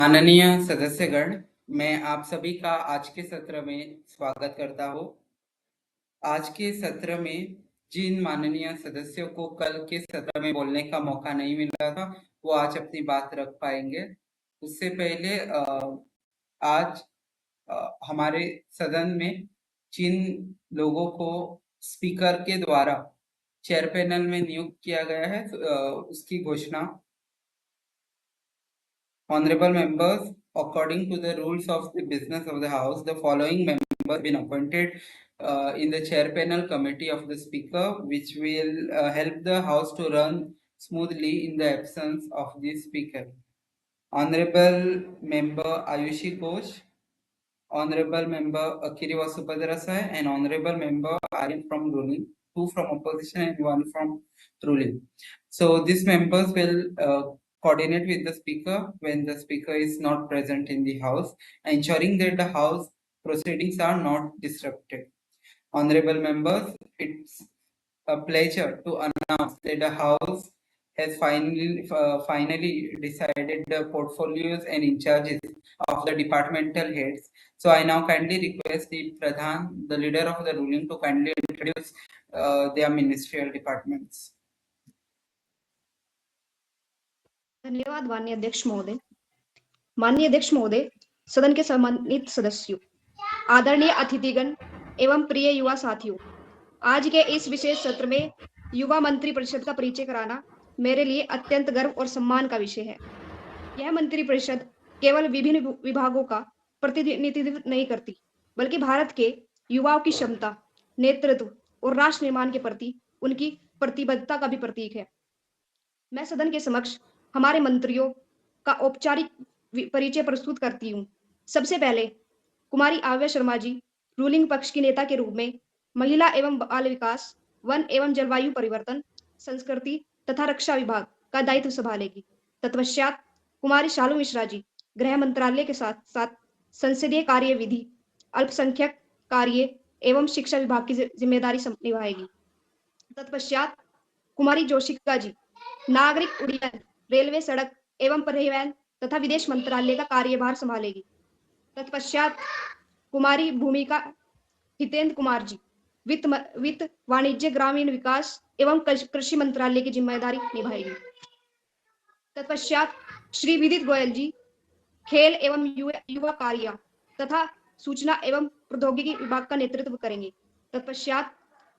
माननीय सदस्यगण, मैं आप सभी का आज के सत्र में स्वागत करता हूँ। आज के सत्र में जिन माननीय सदस्यों को कल के सत्र में बोलने का मौका नहीं मिला था, वो आज अपनी बात रख पाएंगे। उससे पहले आज हमारे सदन में जिन लोगों को स्पीकर के द्वारा चेयर पैनल में नियुक्त किया गया है, उसकी घोषणा। Honorable members, according to the rules of the business of the House, the following members have been appointed in the chair panel committee of the Speaker, which will help the House to run smoothly in the absence of the Speaker. Honorable Member Ayushi Ghosh, Honorable Member Akiri Vasupadrasai, and Honorable Member Aryan from ruling, 2 from opposition and 1 from ruling. So these members will coordinate with the speaker when the speaker is not present in the house, ensuring that the house proceedings are not disrupted. Honorable members, it's a pleasure to announce that the house has finally decided the portfolios and in charges of the departmental heads. So I now kindly request the Pradhan, the leader of the ruling, to kindly introduce their ministerial departments. धन्यवाद माननीय अध्यक्ष महोदय। माननीय अध्यक्ष महोदय, सदन के सम्मानित सदस्यों, आदरणीय अतिथिगण एवं प्रिय युवा साथियों, आज के इस विशेष सत्र में युवा मंत्री परिषद का परिचय कराना मेरे लिए अत्यंत गर्व और सम्मान का विषय है। यह मंत्री परिषद केवल विभिन्न विभागों का प्रतिनिधित्व नहीं करती, बल्कि भारत के युवाओं की क्षमता, नेतृत्व और राष्ट्र निर्माण के प्रति उनकी प्रतिबद्धता का भी प्रतीक है। मैं सदन के समक्ष हमारे मंत्रियों का औपचारिक परिचय प्रस्तुत करती हूँ। सबसे पहले कुमारी आव्या शर्मा जी रूलिंग पक्ष की नेता के रूप में महिला एवं बाल विकास, वन एवं जलवायु परिवर्तन, संस्कृति तथा रक्षा विभाग का दायित्व संभालेगी। तत्पश्चात कुमारी शालू मिश्रा जी गृह मंत्रालय के साथ साथ संसदीय कार्य, विधि, अल्पसंख्यक कार्य एवं शिक्षा विभाग की जिम्मेदारी निभाएगी। तत्पश्चात कुमारी जोशिका जी नागरिक उड्डयन, रेलवे, सड़क एवं परिवहन तथा विदेश मंत्रालय का कार्यभार संभालेगी। तत्पश्चात कुमारी भूमिका हितेंद्र कुमार जी वित्त, वाणिज्य, ग्रामीण विकास एवं कृषि मंत्रालय की जिम्मेदारी निभाएगी। तत्पश्चात श्री विदित गोयल जी खेल एवं युवा कार्य तथा सूचना एवं प्रौद्योगिकी विभाग का नेतृत्व करेंगे। तत्पश्चात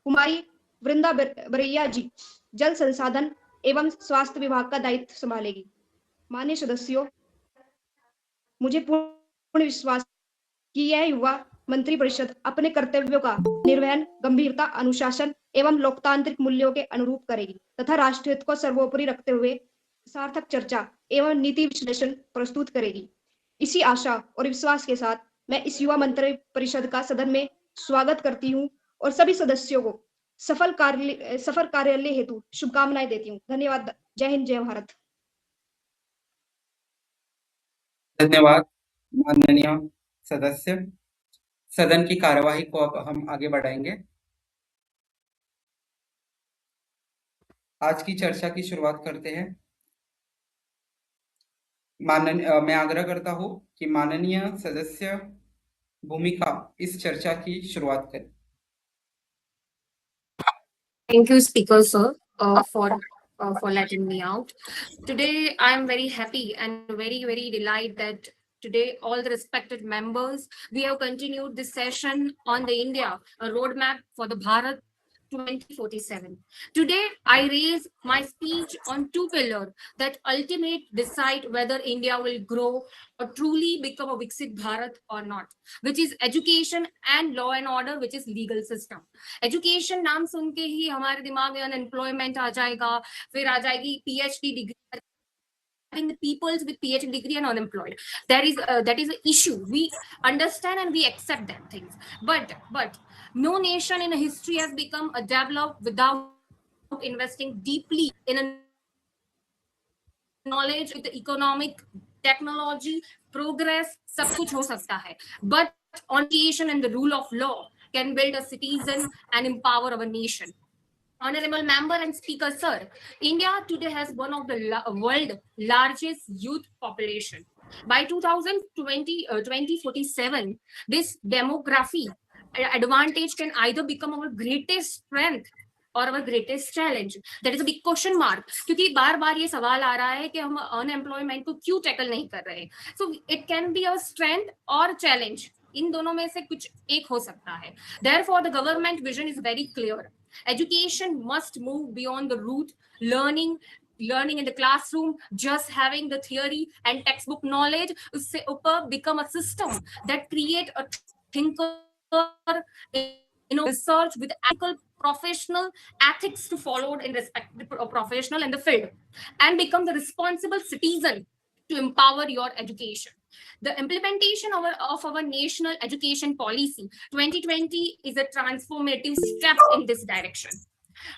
कुमारी वृंदा बरैया जी जल संसाधन एवं स्वास्थ्य विभाग का दायित्व संभालेगी। माननीय सदस्यों, मुझे पूर्ण विश्वास कि यह युवा मंत्री परिषद अपने कर्तव्यों का निर्वहन गंभीरता, अनुशासन एवं लोकतांत्रिक मूल्यों के अनुरूप करेगी तथा राष्ट्र हित को सर्वोपरि रखते हुए सार्थक चर्चा एवं नीति विश्लेषण प्रस्तुत करेगी। इसी आशा और विश्वास के साथ मैं इस युवा मंत्री परिषद का सदन में स्वागत करती हूँ और सभी सदस्यों को सफल कार्यालय हेतु शुभकामनाएं देती हूँ। धन्यवाद। जय हिंद, जय भारत। धन्यवाद माननीय सदस्य। सदन की कार्यवाही को अब हम आगे बढ़ाएंगे। आज की चर्चा की शुरुआत करते हैं। मैं आग्रह करता हूं कि माननीय सदस्य भूमिका इस चर्चा की शुरुआत करें। Thank you, Speaker Sir, for letting me out. Today, I am very happy and very delighted that today all the respected members, we have continued this session on the India, a roadmap for the Bharat 2047. Today, I raise my speech on two pillars that ultimately decide whether India will grow or truly become a Viksit Bharat or not, which is education and law and order, which is legal system. Education नाम सुन के ही हमारे दिमाग में unemployment आ जाएगा, फिर आ जाएगी PhD degree. The peoples with PhD degree and unemployed. That is an issue. We understand and we accept that things. But no nation in history has become a developed without investing deeply in a knowledge with the economic technology progress. सब कुछ हो सकता है. But on education and the rule of law can build a citizen and empower our nation. Honorable Member and Speaker Sir, India today has one of the world's largest youth population. By 2047, this demography advantage can either become our greatest strength और our greatest challenge. That is a big question mark. क्योंकि बार बार ये सवाल आ रहा है कि हम unemployment को क्यों टैकल नहीं कर रहे. So it can be a strength or challenge. इन दोनों में से कुछ एक हो सकता है. Therefore, the government vision is very clear. Education must move beyond the root learning in the classroom, just having the theory and textbook knowledge, usse upar become a system that create a thinker, research with ethical professional ethics to follow in respect professional in the field, and become the responsible citizen to empower your education. The implementation of our national education policy 2020 is a transformative step in this direction.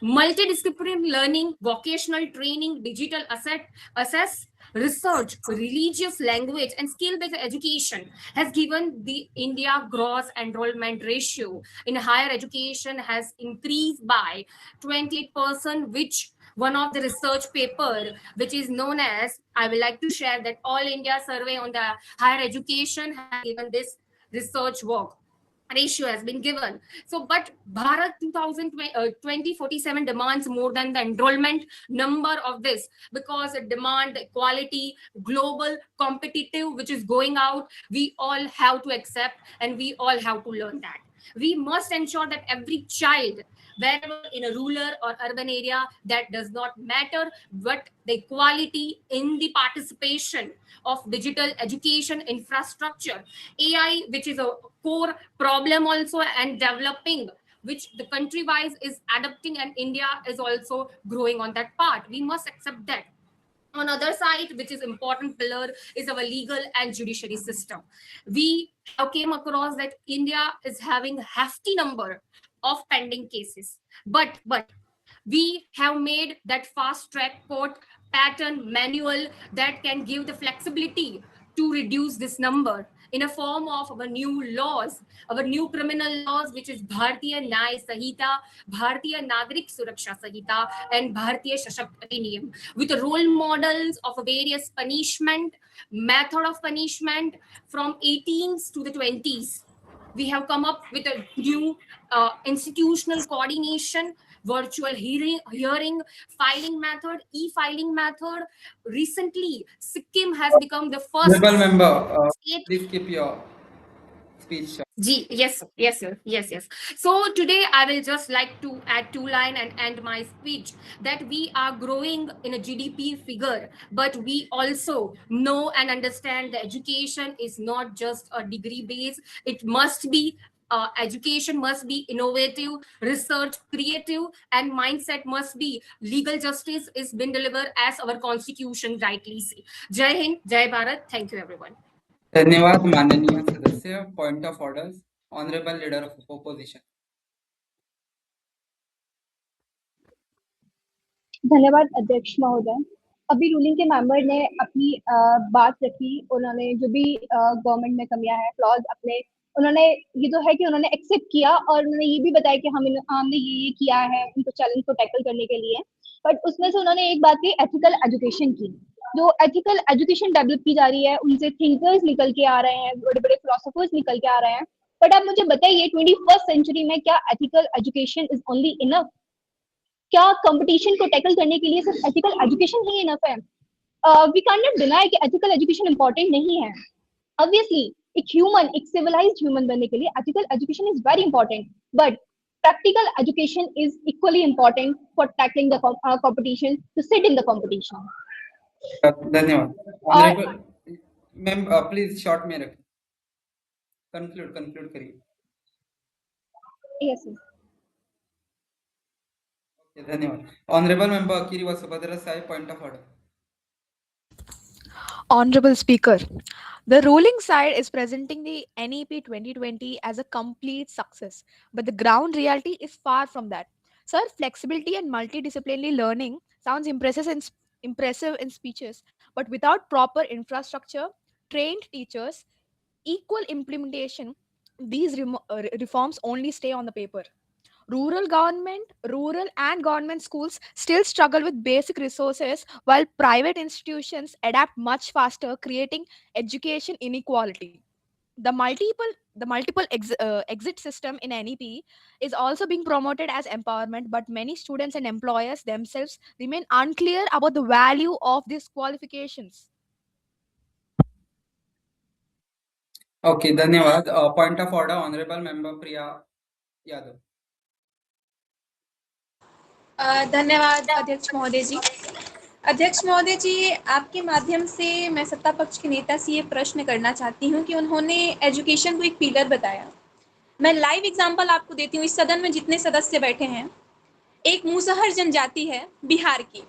Multidisciplinary learning, vocational training, digital assess, research, religious language, and skill-based education has given the India gross enrollment ratio in higher education has increased by 28%, which one of the research paper, which is known as, I would like to share that All India Survey on the Higher Education has given this research work ratio has been given. So, but Bharat 2047 demands more than the enrollment number of this, because it demand the equality, global, competitive, which is going out. We all have to accept and we all have to learn that. We must ensure that every child, wherever in a rural or urban area, that does not matter, but the equality in the participation of digital education infrastructure, AI, which is a core problem also and developing, which the country wise is adapting, and India is also growing on that part. We must accept that. On other side, which is important pillar, is our legal and judiciary system. We have came across that India is having hefty number of pending cases, but we have made that fast track court pattern manual that can give the flexibility to reduce this number in a form of our new laws, our new criminal laws, which is Bharatiya Nyay Sahita, Bharatiya Nagrik Suraksha Sahita, and Bharatiya Shashakt Adhiniyam, with role models of various punishment, method of punishment from 18s to the 20s. We have come up with a new institutional coordination, virtual hearing, filing method, e-filing method. Recently, Sikkim has become the first Honorable member, state. please keep your speech short. Yes, sir. Yes. So today I will just like to add two line and end my speech that we are growing in a GDP figure, but we also know and understand the education is not just a degree base. It must be education must be innovative, research creative, and mindset must be legal justice is been delivered as our constitution rightly say. Jai Hind, Jai Bharat. Thank you everyone. धन्यवाद माननीय सदस्य. Point of orders, honorable leader of opposition. धन्यवाद अध्यक्ष महोदय. अभी ruling के member ने अपनी बात रखी. उन्होंने जो भी गवर्नमेंट में कमियां हैं, फ्लॉज अपने, उन्होंने ये तो है कि उन्होंने एक्सेप्ट किया और उन्होंने ये भी बताया कि हमने ये किया है उनको चैलेंज को टैकल करने के लिए. बट उसमें से उन्होंने एक बात की, एथिकल एजुकेशन की. जो एथिकल एजुकेशन डेवलप की जा रही है, उनसे थिंकर्स निकल के आ रहे हैं, बड़े बड़े फिलोसोफर्स निकल के आ रहे हैं. बट आप मुझे बताइए 21st सेंचुरी में क्या ethical education is only enough? क्या कंपटीशन को टैकल करने के लिए सिर्फ एथिकल एजुकेशन ही इनफ है? वी कैन नॉट डिनाई कि एथिकल एजुकेशन इंपॉर्टेंट नहीं है. ऑब्वियसली एक ह्यूमन, एक सिविलाइज्ड ह्यूमन बनने के लिए ethical education is very important, but practical education is equally important for tackling the competition, to sit in the competition. धन्यवाद. Honorable member, please short में रखें. Conclude करिए. Yes, sir. Okay, धन्यवाद. Honorable member Akiri Vasubhadra Sai, point of order. Honorable Speaker, the ruling side is presenting the NEP 2020 as a complete success, but the ground reality is far from that. Sir, flexibility and multidisciplinary learning sounds impressive in speeches, but without proper infrastructure, trained teachers, equal implementation, these reforms only stay on the paper. Rural and government schools still struggle with basic resources, while private institutions adapt much faster, creating education inequality. The multiple exit system in NEP is also being promoted as empowerment, but many students and employers themselves remain unclear about the value of these qualifications. Okay, धन्यवाद. Point of order, Honorable Member Priya Yadav. धन्यवाद अध्यक्ष महोदय जी। अध्यक्ष महोदय जी, आपके माध्यम से मैं सत्ता पक्ष के नेता से ये प्रश्न करना चाहती हूँ कि उन्होंने एजुकेशन को एक पिलर बताया। मैं लाइव एग्जांपल आपको देती हूँ। इस सदन में जितने सदस्य बैठे हैं, एक मुसहर जनजाति है बिहार की।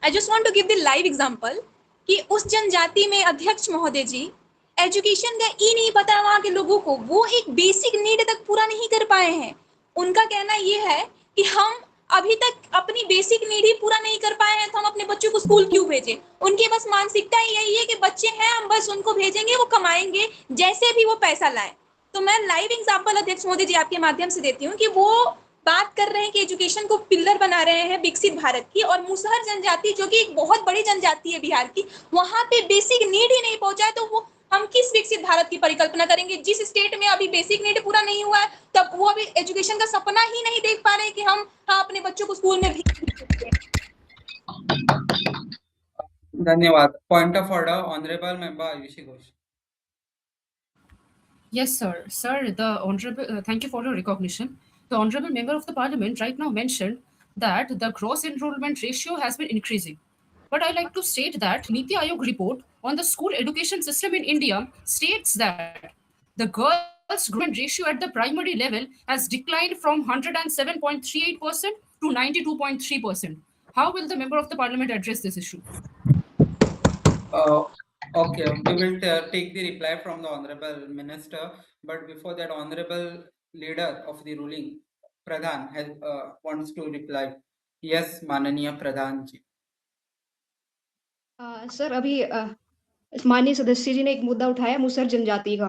I just want to give the live example कि उस जनजाति में अध्यक्ष महोदय जी एजुकेशन का ई नहीं पता वहाँ के लोगों को, वो एक बेसिक नीड तक पूरा नहीं कर पाए हैं। उनका कहना ये है कि हम अभी तक अपनी बेसिक नीड ही पूरा नहीं कर पाए हैं, तो हम अपने बच्चों को स्कूल क्यों भेजें। उनकी बस मानसिकता यही है कि बच्चे हैं, हम बस उनको भेजेंगे, वो कमाएंगे, जैसे भी वो पैसा लाए। तो मैं लाइव एग्जांपल अध्यक्ष मोदी जी आपके माध्यम से देती हूँ कि वो बात कर रहे हैं कि एजुकेशन को पिलर बना रहे हैं विकसित भारत की, और मुसहर जनजाति जो कि एक बहुत बड़ी जनजाति है बिहार की, वहां पे बेसिक नीड ही नहीं पहुंचा है, तो वो हम किस विकसित भारत की परिकल्पना करेंगे। जिस स्टेट में अभी बेसिक नीड पूरा नहीं हुआ है, तब वो अभी एजुकेशन का सपना ही नहीं देख पा रहे कि हम अपने बच्चों को स्कूल में भेज सकते हैं। धन्यवाद. Point of order, Honorable Member Ayushi Ghosh. Yes, sir. Sir, the honorable, thank you for your recognition. The honorable member of the parliament right now mentioned that the gross enrollment ratio has been increasing. But I like to state that Niti Aayog report on the school education system in India states that the girls' enrollment ratio at the primary level has declined from 107.38% to 92.3%. How will the member of the parliament address this issue? Okay, we will take the reply from the Honorable Minister, but before that, Honorable Leader of the ruling, Pradhan, wants to reply. Yes, Mananiya Pradhan ji. Sir अभी माननीय सदस्य जी ने एक मुद्दा उठाया मुसहर जनजाति का।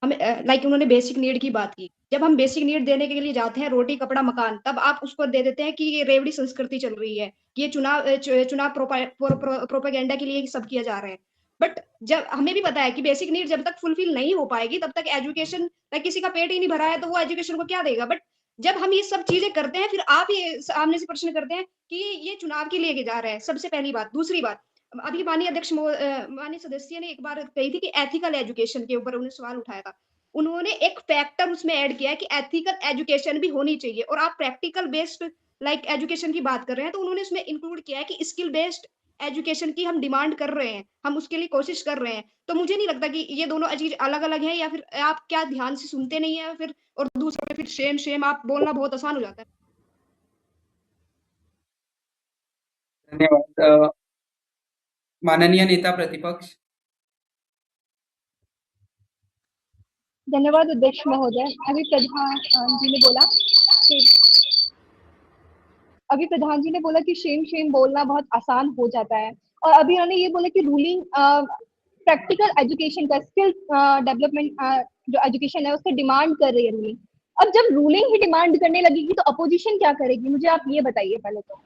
हमें लाइक उन्होंने बेसिक नीड की बात की। जब हम बेसिक नीड देने के लिए जाते हैं, रोटी कपड़ा मकान, तब आप उसको दे देते हैं कि ये रेवड़ी संस्कृति चल रही है, ये चुनाव प्रोपेगेंडा के लिए सब किया जा रहा है। बट जब हमें भी पता है कि बेसिक नीड जब तक फुलफिल नहीं हो पाएगी, तब तक एजुकेशन, किसी का पेट ही नहीं भरा है तो वो एजुकेशन को क्या देगा। बट जब हम ये सब चीजें करते हैं, फिर आप ये सामने से प्रश्न करते हैं कि ये चुनाव के लिए जा रहा है। सबसे पहली बात। दूसरी बात, अभी माननीय माननीय सदस्य ने एक बार कही थी कि एथिकल एजुकेशन के ऊपर उन्होंने सवाल उठाया था। उन्होंने एक फैक्टर उसमें ऐड किया है कि एथिकल एजुकेशन भी होनी चाहिए, और आप प्रैक्टिकल बेस्ड एजुकेशन की बात कर रहे हैं, तो उन्होंने उसमें इंक्लूड किया है कि स्किल बेस्ड एजुकेशन की हम डिमांड कर रहे हैं, हम उसके लिए कोशिश कर रहे हैं। तो मुझे नहीं लगता कि ये दोनों चीज अलग अलग हैं, या फिर आप क्या ध्यान से सुनते नहीं है फिर, और दूसरा पे फिर शेम आप बोलना बहुत आसान हो जाता है। धन्यवाद. माननीय नेता प्रतिपक्ष. धन्यवाद अध्यक्ष महोदय। अभी प्रधान जी ने बोला कि शेम बोलना बहुत आसान हो जाता है, और अभी उन्होंने ये बोला कि रूलिंग प्रैक्टिकल एजुकेशन का, स्किल डेवलपमेंट जो एजुकेशन है उसका डिमांड कर रही है रूलिंग। अब जब रूलिंग ही डिमांड करने लगेगी तो अपोजिशन क्या करेगी, मुझे आप ये बताइए पहले तो।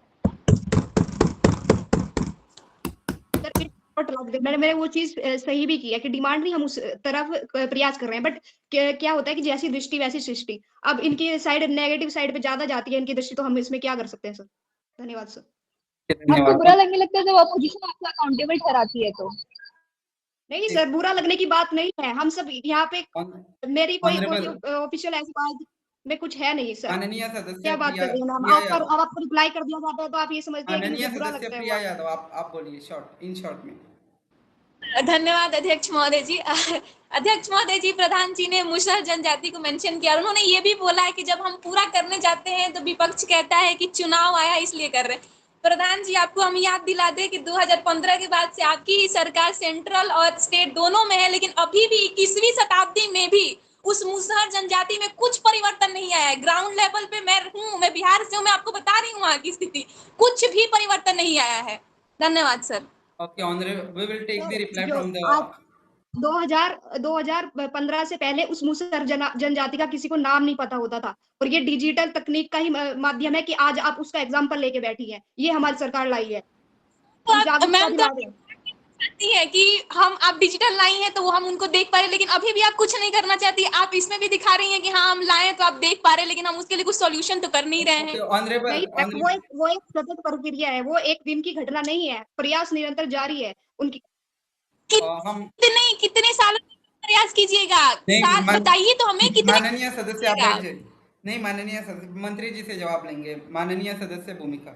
मैंने वो चीज सही भी किया कि डिमांड नहीं, हम उस तरफ प्रयास कर रहे हैं। बट क्या होता है कि जैसी दृष्टि वैसी सृष्टि। अब इनकी साइड नेगेटिव साइड पे ज्यादा जाती है इनकी दृष्टि, तो हम इसमें क्या कर सकते हैं सर। धन्यवाद सर। आपको बुरा लगने लगता है जब अपोजिशन आपको अकाउंटेबल कराती है तो? नहीं सर, बुरा लगने की बात नहीं है। हम सब यहाँ पे, मेरी कोई ऑफिशियल ऐसी बात में कुछ है नहीं सर। माननीय सदस्य क्या बात कर रहे हैं आप? आपको रिप्लाई कर दिया जाता है तो आप ये समझते हैं कि मुझे बुरा लगता है। प्रिया यादव, आप बोलिए इन शॉर्ट में। धन्यवाद अध्यक्ष महोदय जी। अध्यक्ष महोदय जी, प्रधान जी ने मुसहर जनजाति को मेंशन किया, उन्होंने ये भी बोला है कि जब हम पूरा करने जाते हैं तो विपक्ष कहता है कि चुनाव आया इसलिए कर रहे हैं। प्रधान जी, आपको हम याद दिला दें कि 2015 के बाद से आपकी ही सरकार सेंट्रल और स्टेट दोनों में है, लेकिन अभी भी 21वीं शताब्दी में भी उस मुसहर जनजाति में कुछ परिवर्तन नहीं आया है। ग्राउंड लेवल पे मैं बिहार से हूँ, मैं आपको बता रही हूँ वहाँ की स्थिति, कुछ भी परिवर्तन नहीं आया है। धन्यवाद sir. Okay, Honorable, we will take the reply from the 2015 से पहले उस मुसहर जनजाति का किसी को नाम नहीं पता होता था, और ये डिजिटल तकनीक का ही माध्यम है कि आज आप उसका एग्जाम्पल लेके बैठी है। ये हमारी सरकार लाई है, जागरूकता मैम दिला रहे हैं। चाहती है कि आप डिजिटल लाई हैं तो वो हम उनको देख पा रहे, लेकिन अभी भी आप कुछ नहीं करना चाहती। आप इसमें भी दिखा रही हैं कि हाँ हम लाए तो आप देख पा रहे, लेकिन हम उसके लिए कुछ सॉल्यूशन तो कर नहीं रहे हैं। ऑनरेबल वो एक सतत प्रक्रिया है, वो एक दिन की घटना नहीं है, प्रयास निरंतर जारी है उनकी। हम कितने सालों तक प्रयास कीजिएगा? बताइए तो हमें कितने। माननीय सदस्य आप बैठ जाइए। नहीं, माननीय मंत्री जी से जवाब लेंगे। माननीय सदस्य भूमिका।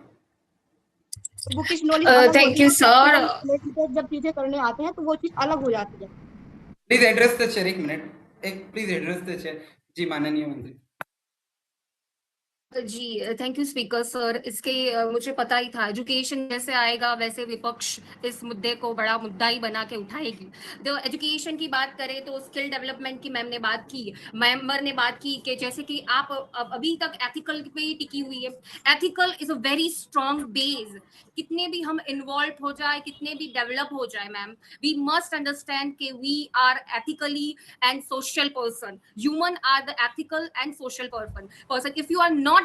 Bookish knowledge Thank you, sir. जब चीजें करने आते हैं तो वो चीज अलग हो जाती है। Please address the chair. एक minute, please address the chair. जी माननीय मंत्री जी, थैंक यू स्पीकर सर। इसके मुझे पता ही था, एजुकेशन जैसे आएगा वैसे विपक्ष इस मुद्दे को बड़ा मुद्दा ही बना के उठाएगी। तो एजुकेशन की बात करें तो स्किल डेवलपमेंट की मैम ने बात की, मेंबर ने बात की कि जैसे कि आप अभी तक एथिकल पे ही टिकी हुई है। Ethical is a very strong base. कितने भी हम इन्वॉल्व हो जाए, कितने भी डेवलप हो जाए मैम, वी मस्ट अंडरस्टैंड कि we are ethically and social person. Human are the ethical and social person. If you are not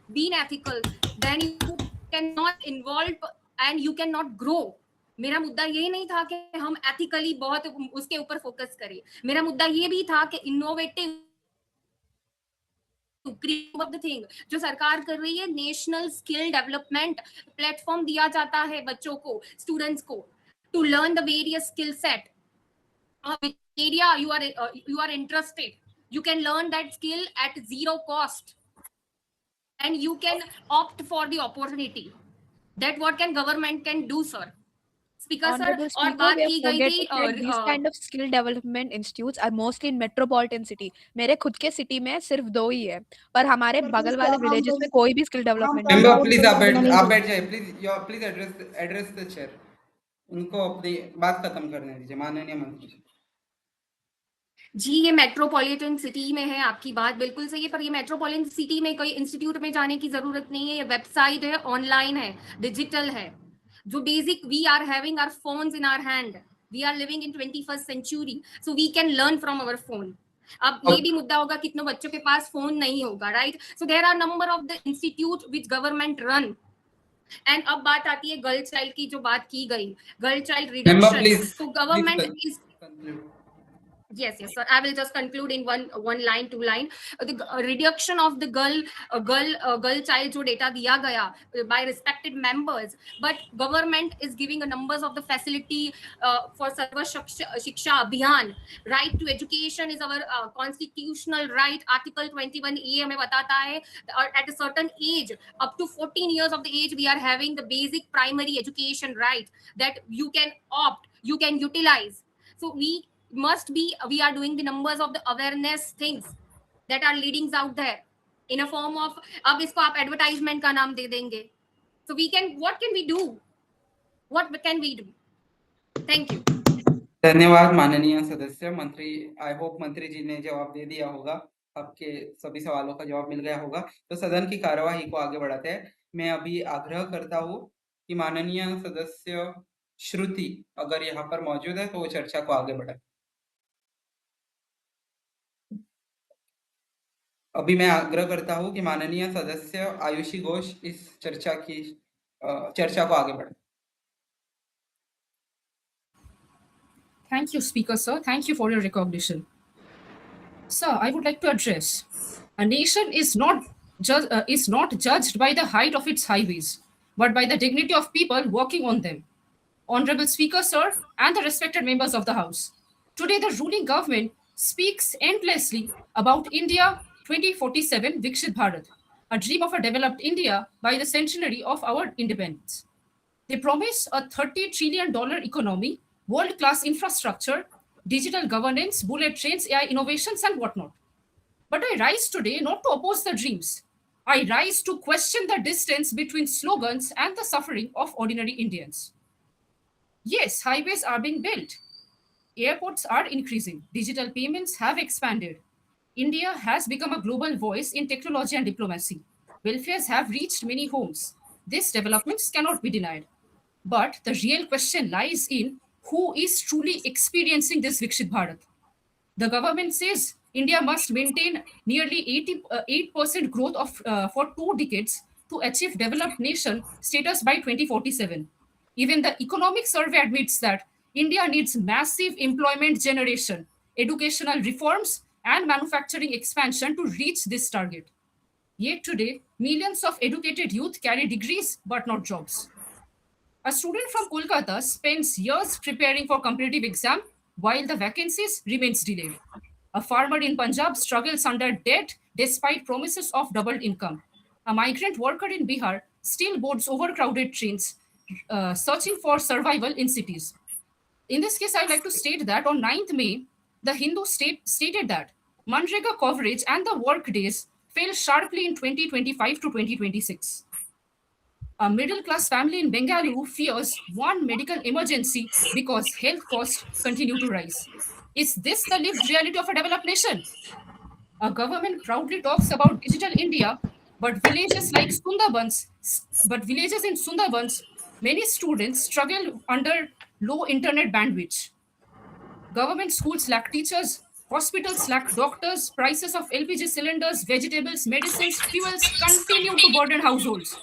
being ethical, then you cannot involve and you cannot grow. मेरा मुद्दा ये नहीं था कि हम ethically बहुत उसके ऊपर फोकस करें। मेरा मुद्दा ये भी था कि इनोवेटिव ऑफ द थिंग जो सरकार कर रही है, नेशनल स्किल डेवलपमेंट प्लेटफॉर्म दिया जाता है बच्चों को, स्टूडेंट्स को, to learn the various skill set. Area you are interested, you can learn that skill at zero cost and you can opt for the opportunity. That what can government can do, sir. Speaker sir, Honorable और Speaker, बात we are की गई थी forgetting that these kind of skill development institutes are mostly in metropolitan city. मेरे खुद के city में सिर्फ 2 ही है, पर हमारे बगल वाले विलेजेस में कोई भी स्किल डेवलपमेंट नहीं है। मेंबर प्लीज आप बैठ जाइए। Please address the chair. उनको अपनी बात खत्म करने दीजिए। माननीय मंत्री जी, ये मेट्रोपॉलिटन सिटी में है, आपकी बात बिल्कुल सही है, पर ये मेट्रोपॉलिटन सिटी में कोई इंस्टीट्यूट में जाने की जरूरत नहीं है। ये वेबसाइट है, ऑनलाइन है, डिजिटल है। जो basic we are having our phones in our hand, we are living in 21st century, so we can learn from our phone. अब ये भी मुद्दा होगा कितनों बच्चों के पास फोन नहीं होगा, right? So there are number of the institute which government run. And अब बात आती है गर्ल चाइल्ड की, जो बात की गई, गर्ल चाइल्ड रिडक्शन। तो government is Yes, sir. I will just conclude in one line, two line. The reduction of the girl child जो data दिया गया by respected members, but government is giving a numbers of the facility for Sarva Shiksha Abhiyan. Right to education is our constitutional right. Article 21A हमें बताता है at a certain age, up to 14 years of the age, we are having the basic primary education right that you can opt, you can utilize. So we are doing the numbers of the awareness things that are leading out there in a form of, अब इसको आप advertisement का नाम दे देंगे। So what can we do? What can we do? Thank you. धन्यवाद माननीय सदस्य। मंत्री, आई होप मंत्री जी ने जवाब दे दिया होगा, आपके सभी सवालों का जवाब मिल गया होगा। तो सदन की कार्यवाही को आगे बढ़ाते हैं। मैं अभी आग्रह करता हूँ कि माननीय सदस्य श्रुति अगर यहाँ पर मौजूद है तो वो चर्चा को आगे बढ़ाए। अभी मैं आग्रह करता हूँ कि माननीय सदस्य आयुषी घोष इस चर्चा को आगे बढ़ाए। Thank you, Speaker, sir. Thank you for your recognition. Sir, I would like to address, a nation is not judged by the height of its highways, but by the dignity of people walking on them. Honorable Speaker, sir, and the respected members of the House, today the ruling government speaks endlessly about India 2047 Vikshit Bharat, a dream of a developed India by the centenary of our independence. They promise a $30 trillion economy, world-class infrastructure, digital governance, bullet trains, AI innovations, and whatnot. But I rise today not to oppose the dreams. I rise to question the distance between slogans and the suffering of ordinary Indians. Yes, highways are being built. Airports are increasing. Digital payments have expanded. India has become a global voice in technology and diplomacy. Welfares have reached many homes. These developments cannot be denied. But the real question lies in who is truly experiencing this Vikshit Bharat. The government says India must maintain nearly 8% growth for 2 decades to achieve developed nation status by 2047. Even the economic survey admits that India needs massive employment generation, educational reforms, and manufacturing expansion to reach this target. Yet today, millions of educated youth carry degrees but not jobs. A student from Kolkata spends years preparing for competitive exam while the vacancies remains delayed. A farmer in Punjab struggles under debt despite promises of doubled income. A migrant worker in Bihar still boards overcrowded trains, searching for survival in cities. In this case, I'd like to state that on 9th May, the stated that Manrega coverage and the work days fell sharply in 2025 to 2026. A middle class family in Bengaluru fears one medical emergency because health costs continue to rise. Is this the lived reality of a developed nation? A government proudly talks about digital India, but villages in Sundarbans, many students struggle under low internet bandwidth. Government schools lack teachers, hospitals lack doctors, prices of LPG cylinders, vegetables, medicines, fuels continue to burden households.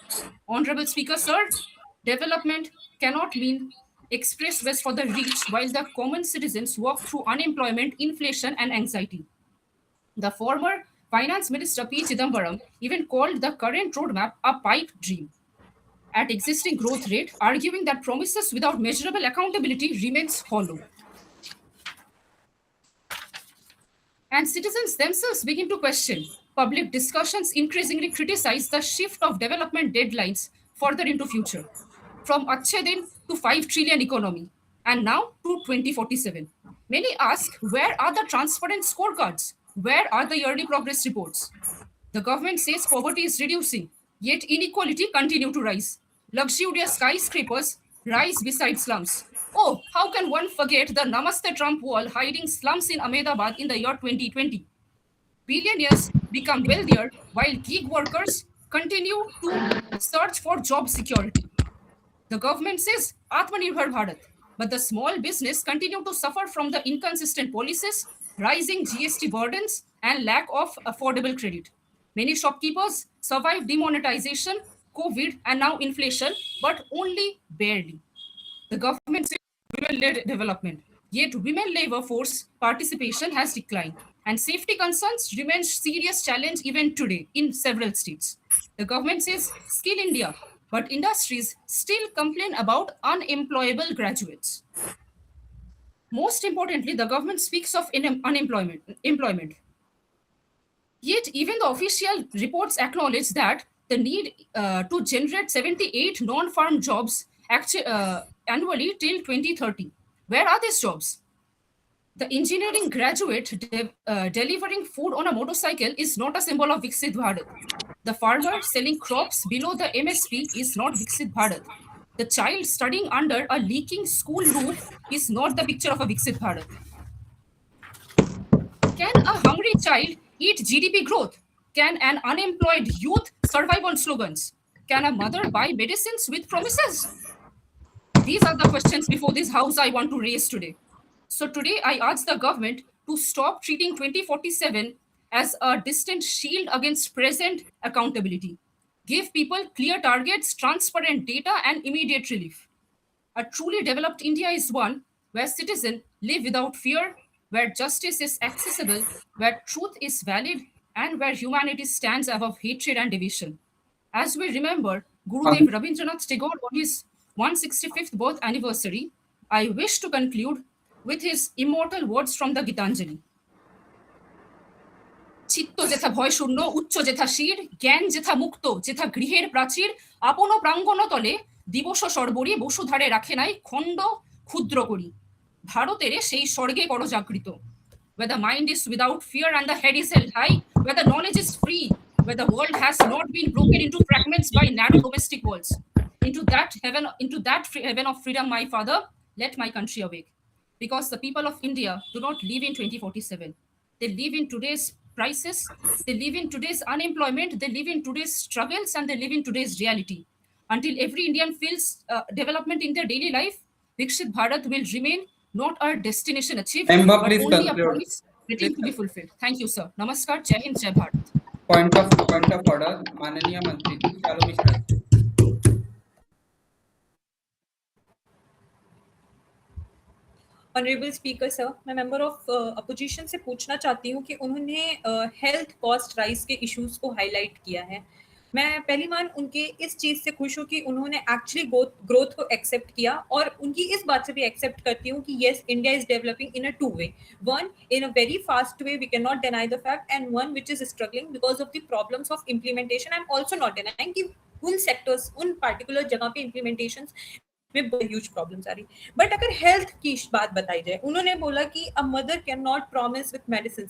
Honorable Speaker, sir, development cannot mean expressways for the rich while the common citizens walk through unemployment, inflation, and anxiety. The former Finance Minister P. Chidambaram even called the current roadmap a pipe dream at existing growth rate, arguing that promises without measurable accountability remains hollow. And citizens themselves begin to question. Public discussions increasingly criticize the shift of development deadlines further into future, from Achhe Din to 5 trillion economy, and now to 2047. Many ask, where are the transparent scorecards? Where are the yearly progress reports? The government says poverty is reducing, yet inequality continue to rise. Luxurious skyscrapers rise beside slums. Oh, how can one forget the Namaste Trump wall hiding slums in Ahmedabad in the year 2020? Billionaires become wealthier while gig workers continue to search for job security. The government says Atmanirbhar Bharat, but the small business continue to suffer from the inconsistent policies, rising GST burdens, and lack of affordable credit. Many shopkeepers survive demonetization, COVID, and now inflation, but only barely. The government says women-led development, yet women labor force participation has declined, and safety concerns remain serious challenge even today in several states. The government says skill India, but industries still complain about unemployable graduates. Most importantly, the government speaks of employment. Yet, even the official reports acknowledge that the need to generate 78 non-farm jobs annually till 2030. Where are these jobs? The engineering graduate delivering food on a motorcycle is not a symbol of Viksit Bharat. The farmer selling crops below the MSP is not Viksit Bharat. The child studying under a leaking school roof is not the picture of a Viksit Bharat. Can a hungry child eat GDP growth? Can an unemployed youth survive on slogans? Can a mother buy medicines with promises? These are the questions before this house I want to raise today. So today I ask the government to stop treating 2047 as a distant shield against present accountability. Give people clear targets, transparent data, and immediate relief. A truly developed India is one where citizens live without fear, where justice is accessible, where truth is valid, and where humanity stands above hatred and division. As we remember Gurudev Rabindranath Tagore on his 165th birth anniversary, I wish to conclude with his immortal words from the Gitanjali. চিত্ত যেথা ভয় শূন্য উচ্চ যেথা শির জ্ঞান যেথা মুক্ত যেথা গৃহের প্রাচীর আপন প্রাঙ্গণ তলে দিবস সর্বরি বসুধারে রাখে নাই খণ্ড ক্ষুদ্র করি ভারতের সেই স্বর্গে করো জাগৃত where the mind is without fear and the head is held high, where the knowledge is free, where the world has not been broken into fragments by narrow domestic walls. Into that heaven of freedom, my father, let my country awake. Because the people of India do not live in 2047. They live in today's crisis, they live in today's unemployment, they live in today's struggles, and they live in today's reality. Until every Indian feels development in their daily life, Vikshit Bharat will remain not a destination achieved, Member, but please only a conclude. promise waiting Please to be fulfilled. Thank you, sir. Namaskar. Jai Hind, Jai Bharat. point of order, माननीय मंत्री जी चालू Mishra ji. Honourable speaker sir, मैं member of opposition से पूछना चाहती हूँ कि उन्होंने हेल्थ कॉस्ट राइज के इश्यूज को हाईलाइट किया है। मैं पहली मान उनके इस चीज से खुश हूँ कि उन्होंने एक्चुअली ग्रोथ को एक्सेप्ट किया, और उनकी इस बात से भी एक्सेप्ट करती हूँ कि yes, India is developing in a two way, one in a very fast way, we can not deny the fact, and one which is struggling because of the problems of implementation. I am also not denying कि उन sectors, उन particular जगह पे implementation में बहुत huge problems आ रही। But अगर health की बात बताई जाए, उन्होंने बोला कि a mother can not promise with medicine.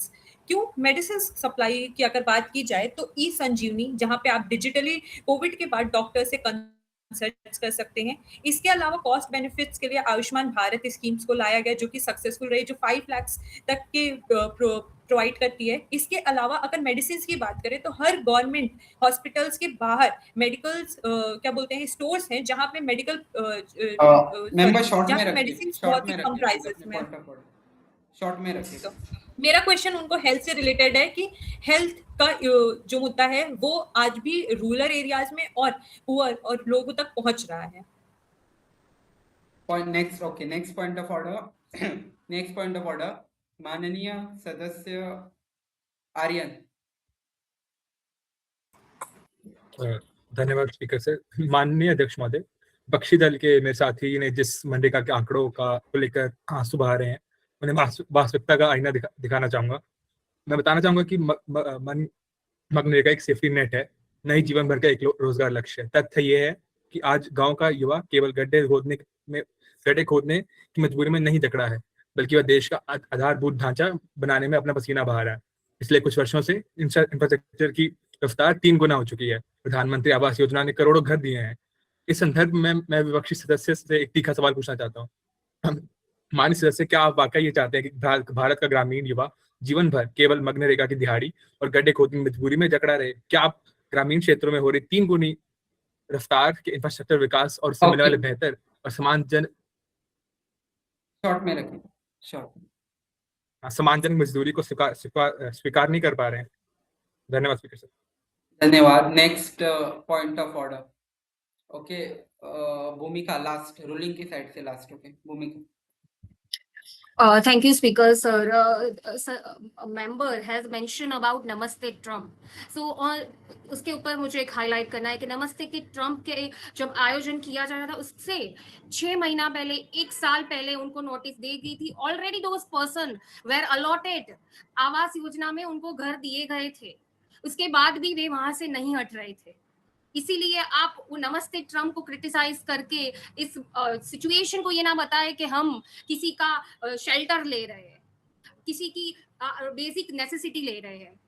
क्यों? मेडिसिन सप्लाई की अगर बात की जाए तो ई संजीवनी, जहां पे आप डिजिटली कोविड के बाद डॉक्टर से कंसल्ट कर सकते हैं। इसके अलावा कॉस्ट बेनिफिट्स के लिए आयुष्मान भारत स्कीम्स को लाया गया, जो कि सक्सेसफुल रही, जो 5 लाख तक के प्रोवाइड करती है। इसके अलावा अगर मेडिसिन की बात करें तो हर गवर्नमेंट हॉस्पिटल्स के बाहर मेडिकल क्या बोलते हैं, स्टोर्स हैं, जहां पे मेडिकल मेंबर शॉर्ट में रखिए, मेडिसिन शॉर्ट बहुत में ही कम रखिए, प्राइसेस में। point of order. शॉर्ट में रखिए. मेरा क्वेश्चन उनको हेल्थ से रिलेटेड है कि हेल्थ का जो मुद्दा है वो आज भी रूरल एरियाज में और पुअर और लोगों तक पहुंच रहा है। Point next, okay, next point of order. Next point of order, माननीय सदस्य आर्यन. धन्यवाद स्पीकर सर। माननीय अध्यक्ष महोदय, विपक्षी दल के मेरे साथी ने जिस मनरेगा के आंकड़ों को लेकर आंसू बहा रहे हैं, उन्हें वास्तविकता का आईना दिखाना चाहूंगा। मैं बताना चाहूंगा कि मनरेगा एक सेफ्टी नेट है, नई जीवन भर का एक रोजगार लक्ष्य है। तथ्य ये है कि आज गांव का युवा केवल गड्ढे खोदने की मजबूरी में नहीं जकड़ा है, बल्कि वह देश का आधारभूत ढांचा बनाने में अपना पसीना बहा रहा है। पिछले कुछ वर्षों से इंफ्रास्ट्रक्चर की रफ्तार 3 गुना हो चुकी है। प्रधानमंत्री आवास योजना ने करोड़ों घर दिए हैं। इस संदर्भ में मैं विपक्षी सदस्य से एक तीखा सवाल पूछना चाहता हूँ। माननीय सदस्य, क्या आप वाकई ये चाहते हैं कि भारत का ग्रामीण युवा जीवन भर केवल मनरेगा की दिहाड़ी और गड्ढे खोदने की मजबूरी में जकड़ा रहे? क्या आप ग्रामीण क्षेत्रों में हो रही 3 गुनी रफ्तार के इंफ्रास्ट्रक्चर विकास और उससे मिलने वाले बेहतर और सम्मानजनक शॉर्ट में रखिए, शॉर्ट. सम्मानजनक मजदूरी को स्वीकार नहीं कर पा रहे हैं? धन्यवाद स्पीकर सर। धन्यवाद. Next point of order. Okay, भूमिका लास्ट, रूलिंग की साइड से लास्ट. ओके, भूमिका. Thank you, Speaker, sir. A member has mentioned about Namaste Trump. So, उसके ऊपर मुझे एक हाईलाइट करना है कि नमस्ते के ट्रम्प के जब आयोजन किया जा रहा था, उससे 6 महीना पहले, 1 साल पहले उनको नोटिस दे दी थी। Already those person were allotted, आवास योजना में उनको घर दिए गए थे, उसके बाद भी वे वहां से नहीं हट रहे थे। इसीलिए आप वो नमस्ते ट्रम्प को क्रिटिसाइज करके इस सिचुएशन को ये ना बताए कि हम किसी का शेल्टर ले रहे हैं, किसी की बेसिक नेसेसिटी ले रहे हैं।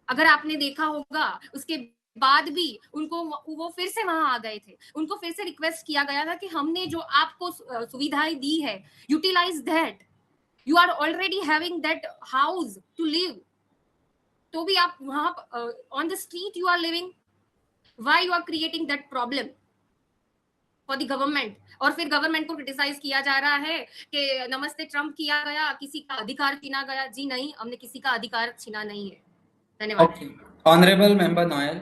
अगर आपने देखा होगा, उसके बाद भी उनको वो फिर से वहां आ गए थे, उनको फिर से रिक्वेस्ट किया गया था कि हमने जो आपको सुविधाएं दी है, utilize that, you are already having that house to live, तो भी आप वहां on the street you are living. Why you are creating that problem for the government? और फिर गवर्नमेंट को क्रिटिसाइज किया जा रहा है कि नमस्ते ट्रम्प किया गया, किसी का अधिकार छीना गया। जी नहीं, हमने किसी का अधिकार छीना नहीं है। धन्यवाद. Okay, honourable member Noel,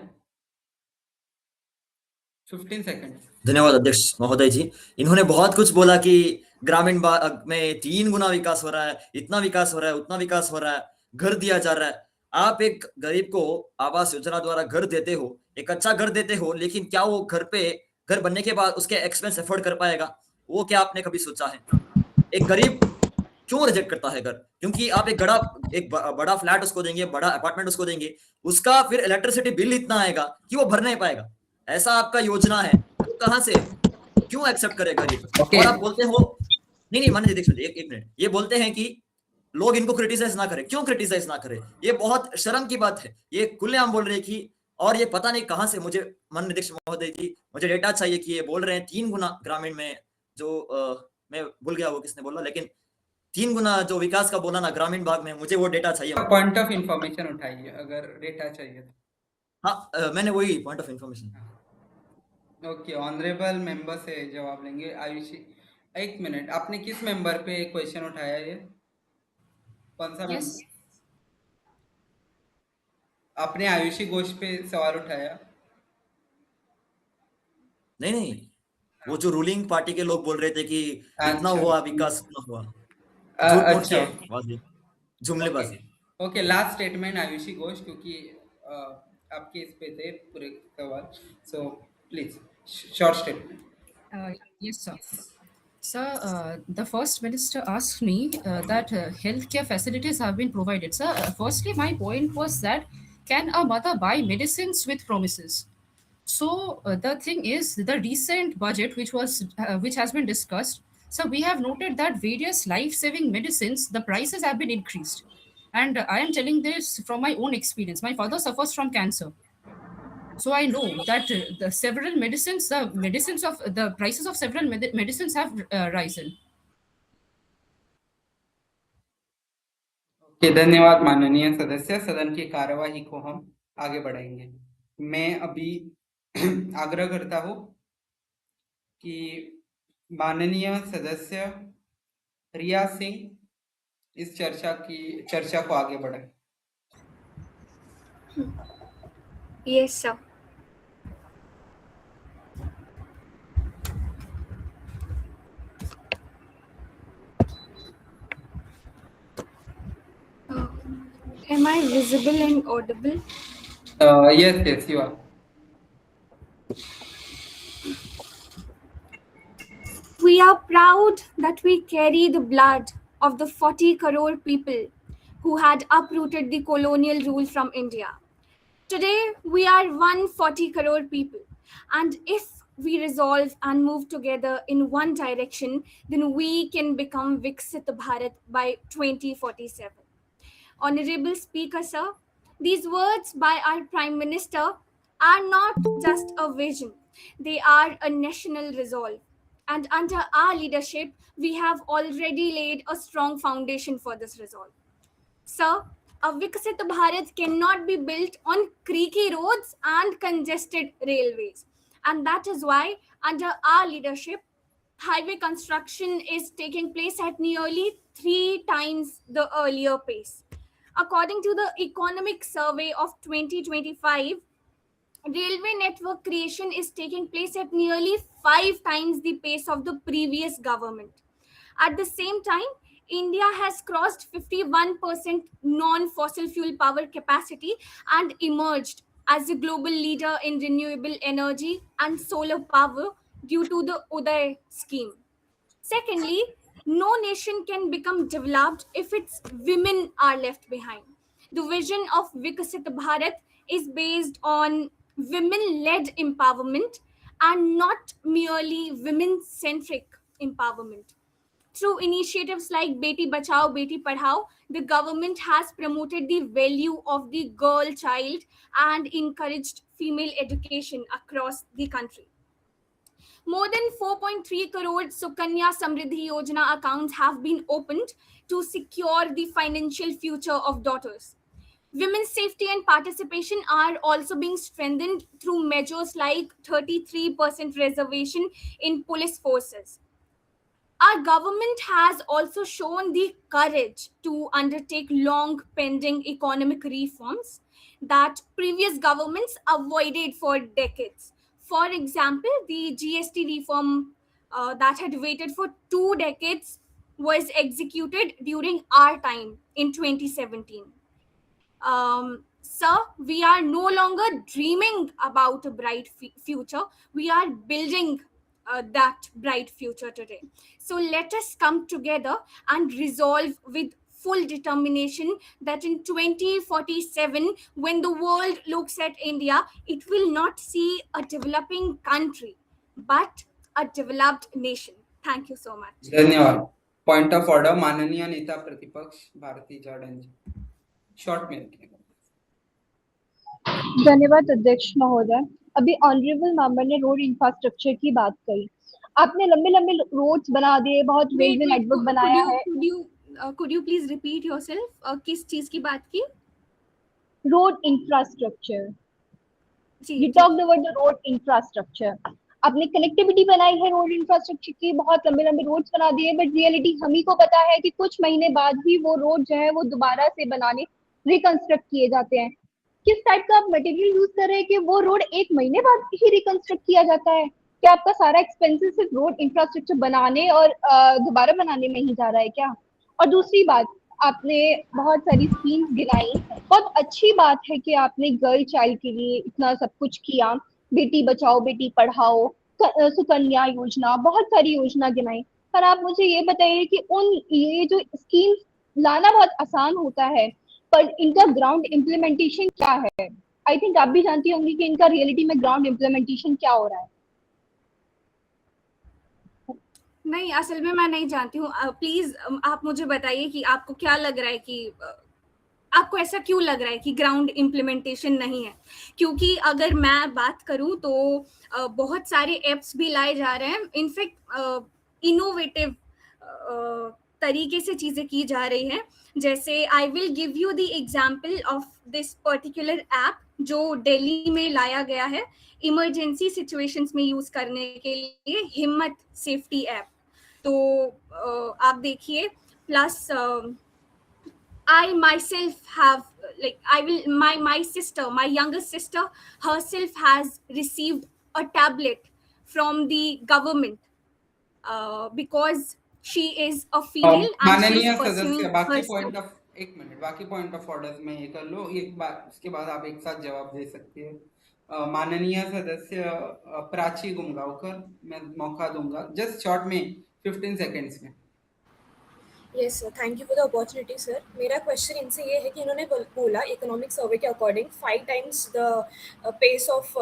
15 seconds. धन्यवाद अध्यक्ष महोदय जी। इन्होंने बहुत कुछ बोला कि ग्रामीण में 3 गुना विकास हो रहा है, इतना विकास हो रहा है, उतना विकास हो रहा है, घर दिया जा रहा है। आप एक गरीब को आवास योजना द्वारा घर देते हो, एक अच्छा घर देते हो, लेकिन क्या वो घर बनने के बाद उसके एक्सपेंस अफोर्ड कर पाएगा? वो क्या आपने कभी सोचा है? एक गरीब क्यों रिजेक्ट करता है घर? क्योंकि आप एक बड़ा फ्लैट उसको देंगे, बड़ा अपार्टमेंट उसको देंगे, उसका फिर इलेक्ट्रिसिटी बिल इतना आएगा कि वो भर नहीं पाएगा। ऐसा आपका योजना है, तो कहां से, क्यों एक्सेप्ट करे गरीब? और आप बोलते हो नहीं मानिए, देखिए एक मिनट, ये बोलते हैं कि लोग इनको क्रिटिसाइज ना करें। क्यों क्रिटिसाइज ना करें? ये बहुत शर्म की बात है। ये खुलेआम बोल रहे हैं कि, और ये पता नहीं कहां से, मुझे माननीय अध्यक्ष महोदय जी, मुझे डेटा चाहिए कि ये बोल रहे हैं 3 गुना ग्रामीण में जो मैं भूल गया वो किसने बोला, लेकिन 3 गुना जो विकास का बोला ना ग्रामीण भाग में, मुझे वो डेटा चाहिए। पॉइंट ऑफ इंफॉर्मेशन उठाइए अगर डेटा चाहिए तो। हाँ, मैंने वही point of information. Okay, honourable member से जवाब लेंगे। आयुषी एक मिनट, आपने किस मेंबर पे क्वेश्चन उठाया ये? कौन सा Yes. मेंबर? आपने आयुषी घोष पे सवाल उठाया? नहीं नहीं, वो जो रूलिंग पार्टी के लोग बोल रहे थे कि इतना अच्छा, हुआ विकास, उतना हुआ, झूठ मूठ अच्छा, के बाजी, जुमलेबाजी। Okay, last statement Ayushi Ghosh, क्योंकि आपके इस पे थे पूरे सवाल, so please short statement. Yes, sir. Sir, the first minister asked me that healthcare facilities have been provided. Sir, firstly, my point was that can a mother buy medicines with promises? So the thing is, the recent budget, which has been discussed, so we have noted that various life-saving medicines, the prices have been increased, and I am telling this from my own experience. My father suffers from cancer, so I know that the prices of several medicines have risen. Okay, धन्यवाद माननीय सदस्य. सदन की कार्यवाही को हम आगे बढ़ाएंगे. मैं अभी आग्रह करता हूँ कि माननीय सदस्य रिया सिंह इस चर्चा को आगे बढ़ाएं. Yes, sir. Am I visible and audible? Yes, you are. We are proud that we carry the blood of the 40 crore people who had uprooted the colonial rule from India. Today, we are 140 crore people, and if we resolve and move together in one direction, then we can become Viksit Bharat by 2047. Honorable Speaker, sir, these words by our Prime Minister are not just a vision, they are a national resolve. And under our leadership, we have already laid a strong foundation for this resolve. Sir, a Viksit Bharat cannot be built on creaky roads and congested railways. And that is why, under our leadership, highway construction is taking place at nearly 3 times the earlier pace. According to the Economic Survey of 2025, railway network creation is taking place at nearly 5 times the pace of the previous government. At the same time, India has crossed 51% non-fossil fuel power capacity and emerged as a global leader in renewable energy and solar power due to the Uday scheme. Secondly, no nation can become developed if its women are left behind. The vision of Viksit Bharat is based on women-led empowerment and not merely women-centric empowerment. Through initiatives like Beti Bachao, Beti Padhao, the government has promoted the value of the girl child and encouraged female education across the country. More than 4.3 crore Sukanya Samriddhi Yojana accounts have been opened to secure the financial future of daughters. Women's safety and participation are also being strengthened through measures like 33% reservation in police forces. Our government has also shown the courage to undertake long pending economic reforms that previous governments avoided for decades. For example, the GST reform that had waited for 2 decades was executed during our time in 2017. Sir, we are no longer dreaming about a bright future. We are building that bright future today. So let us come together and resolve with full determination that in 2047, when the world looks at India, it will not see a developing country, but a developed nation. Thank you so much. धन्यवाद. Point of order, माननीय नेता प्रतिपक्ष भारती जाड़न जी, short में रखिएगा. धन्यवाद अध्यक्ष महोदय. अभी ऑनरेबल मेंबर ने रोड इंफ्रास्ट्रक्चर की बात कही. आपने लंबे लंबे रोड्स बना दिए, बहुत रेलवे नेटवर्क बनाया है. Could you please repeat yourself? किस चीज की बात की? Road infrastructure. We talked about the road infrastructure. आपने कनेक्टिविटी बनाई है रोड इंफ्रास्ट्रक्चर की, बहुत लंबे लंबे रोड्स बना दिए, बट रियलिटी हम ही को पता है कि कुछ महीने बाद ही वो रोड जो है वो दोबारा से बनाने रिकंस्ट्रक्ट किए जाते हैं। किस टाइप का आप मटेरियल यूज कर रहे हैं कि वो रोड 1 महीने बाद ही रिकंस्ट्रक्ट किया जाता है? क्या आपका सारा एक्सपेंसेस सिर्फ रोड इंफ्रास्ट्रक्चर बनाने और दोबारा बनाने में ही जा रहा है क्या? और दूसरी बात, आपने बहुत सारी स्कीम्स गिनाई, बहुत अच्छी बात है कि आपने गर्ल चाइल्ड के लिए इतना सब कुछ किया, बेटी बचाओ बेटी पढ़ाओ, सुकन्या योजना, बहुत सारी योजना गिनाई। पर आप मुझे ये बताइए कि ये जो स्कीम्स लाना बहुत आसान होता है, पर इनका ग्राउंड इम्प्लीमेंटेशन क्या है? आई थिंक आप भी जानती होंगी कि इनका रियलिटी में ग्राउंड इम्प्लीमेंटेशन क्या हो रहा है। नहीं, असल में मैं नहीं जानती हूँ। प्लीज आप मुझे बताइए कि आपको क्या लग रहा है कि आपको ऐसा क्यों लग रहा है कि ग्राउंड इम्प्लीमेंटेशन नहीं है? क्योंकि अगर मैं बात करूं तो बहुत सारे एप्स भी लाए जा रहे हैं, इनफैक्ट इनोवेटिव तरीके से चीजें की जा रही हैं। जैसे I will give you the example of this particular app जो दिल्ली में लाया गया है इमरजेंसी सिचुएशंस में यूज करने के लिए, हिम्मत सेफ्टी ऐप। तो आप देखिए, plus I myself have, like, my sister, my youngest sister herself has received a tablet from the government because she is a female and she माननीय is pursuing सदस्य, बाकी her पॉइंट studies. ऑफ एक minute, बाकी point of order में ये कर लो, एक बार उसके बाद आप एक साथ जवाब दे सकती है। माननीय सदस्य प्राची गुमगांवकर, मैं मौका दूंगा जस्ट शॉर्ट में 15 सेकेंड्स में। Yes sir, thank you for the opportunity sir. मेरा क्वेश्चन इनसे ये है कि इन्होंने बोला इकोनॉमिक सर्वे के according 5 times the pace of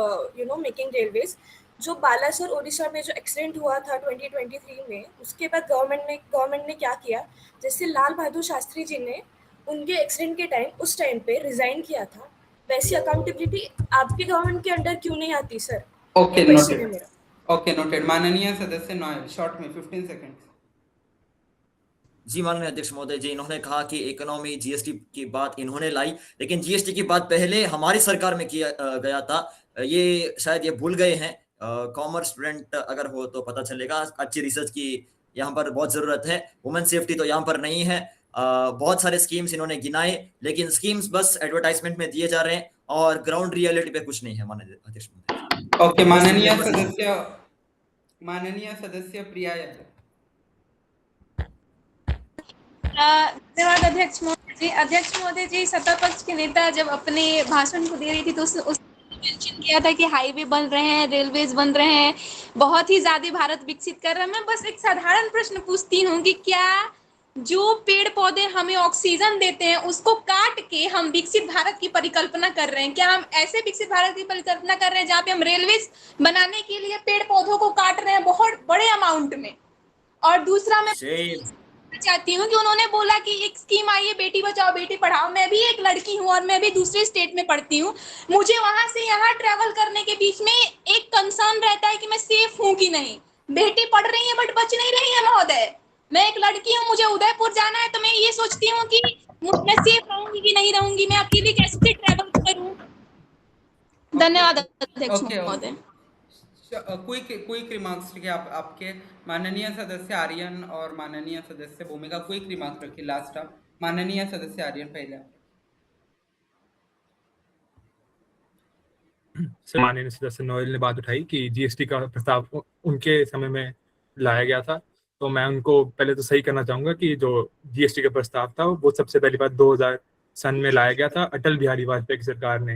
making railways. जो बालासोर ओडिशा में जो एक्सीडेंट हुआ था 2023 में, उसके बाद गवर्नमेंट ने क्या किया, जैसे लाल बहादुर शास्त्री जी ने उनके एक्सीडेंट के टाइम उस टाइम पे रिजाइन किया था, वैसी अकाउंटेबिलिटी आपके गवर्नमेंट के अंडर क्यों नहीं आती सर? ओके क्वेश्चन है नोटेड, मेरा। Okay noted. माननीय सदस्य नोएल, शॉर्ट में 15 सेकेंड्स। जी माननीय अध्यक्ष महोदय जी, इन्होंने कहा कि इकोनॉमी जीएसटी की बात इन्होंने लाई, लेकिन जीएसटी की बात पहले हमारी सरकार में किया गया था। ये शायद ये भूल गए हैं। कॉमर्स स्टूडेंट अगर हो तो पता चलेगा। अच्छी रिसर्च की यहाँ पर बहुत जरूरत है। वुमेन सेफ्टी तो यहाँ पर नहीं है। बहुत सारे स्कीम्स इन्होंने गिनाए, लेकिन स्कीम्स बस एडवर्टाइजमेंट में दिए जा रहे हैं और ग्राउंड रियलिटी पे कुछ नहीं है माननीय अध्यक्ष महोदय। ओके, माननीय सदस्य प्रिया यादव। धन्यवाद अध्यक्ष महोदय जी। अध्यक्ष महोदय जी, सत्ता पक्ष के नेता जब अपने भाषण को दे रही थी तो उस मेंशन किया था कि हाईवे बन रहे हैं, रेलवेज बन रहे हैं, बहुत ही ज्यादा भारत विकसित कर रहा है। मैं बस एक साधारण प्रश्न पूछती हूँ कि क्या जो पेड़ पौधे हमें ऑक्सीजन देते हैं उसको काट के हम विकसित भारत की परिकल्पना कर रहे हैं? क्या हम ऐसे विकसित भारत की परिकल्पना कर रहे हैं जहाँ पे हम रेलवेज बनाने के लिए पेड़ पौधों को काट रहे हैं बहुत बड़े अमाउंट में? और दूसरा, मैं चाहती हूँ कि उन्होंने बोला कि एक स्कीम आई है बेटी बचाओ बेटी पढ़ाओ। मैं भी एक लड़की हूँ और मैं भी दूसरे स्टेट में पढ़ती हूँ। मुझे वहां से यहाँ ट्रेवल करने के बीच में एक कंसर्न रहता है कि मैं सेफ हूँ कि नहीं। बेटी पढ़ रही है बट बच नहीं रही है महोदय। मैं एक लड़की हूँ, मुझे उदयपुर जाना है, तो मैं ये सोचती हूँ कि मैं सेफ रहूंगी कि नहीं रहूंगी, मैं अकेले कैसे ट्रेवल करूँ। धन्यवाद अध्यक्ष महोदय। क्विक रिमार्क्स ठीक है आपके। माननीय सदस्य आर्यन और माननीय सदस्य भूमिका, क्विक रिमार्क रखिए लास्ट आप। माननीय सदस्य आर्यन पहले। सर, माननीय सदस्य नोएल ने बात उठाई कि जीएसटी का प्रस्ताव उनके समय में लाया गया था, तो मैं उनको पहले तो सही करना चाहूंगा कि जो जीएसटी का प्रस्ताव था वो सबसे पहली बार 2000 सन में लाया गया था। अटल बिहारी वाजपेयी की सरकार ने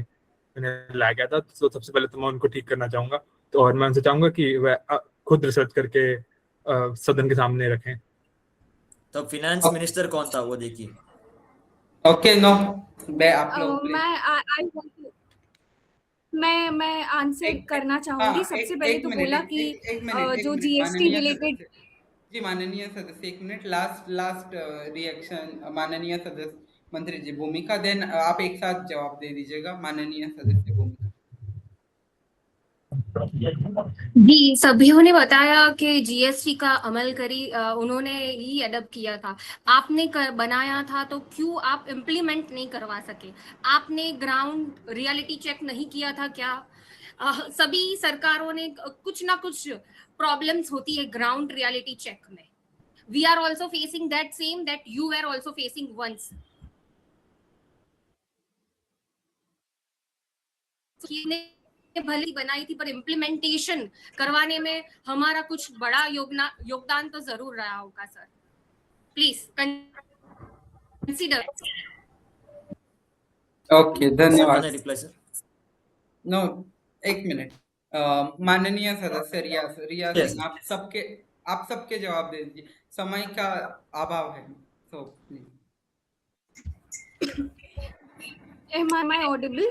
उन्हें लाया गया था, तो सबसे पहले तो मैं उनको ठीक करना चाहूंगा। तो और मैं उनसे चाहूंगा कि वह खुद रिसर्च करके सदन के सामने रखें। तो फाइनेंस मिनिस्टर कौन था वो देखिए। ओके नो, आप लोग मैं आंसर करना चाहूंगी। सबसे पहले तो बोला कि जो जीएसटी रिलेटेड। जी माननीय सदस्य एक मिनट, लास्ट रिएक्शन माननीय सदस्य मंत्री जी भूमिका, देन आप एक साथ जवाब दे दीजिएगा। माननीय सदस्य भूमिका। जी, सभीों ने बताया कि जीएसटी का अमल उन्होंने ही अडॉप्ट किया था। आपने बनाया था तो क्यों आप इम्प्लीमेंट नहीं करवा सके? आपने ग्राउंड रियलिटी चेक नहीं किया था क्या? सभी सरकारों ने कुछ ना कुछ प्रॉब्लम्स होती है ग्राउंड रियलिटी चेक में. We are also facing that same that you were also facing once. भले बनाई थी पर इम्प्लीमेंटेशन करवाने में हमारा कुछ बड़ा योगदान तो जरूर रहा होगा sir. Please consider. Okay, sir धन्यवाद. Can I reply sir? No, एक मिनट. माननीय सदस्य रिया Yes, सिंह, आप सबके जवाब दे दीजिए, समय का अभाव है. So please. Am I audible?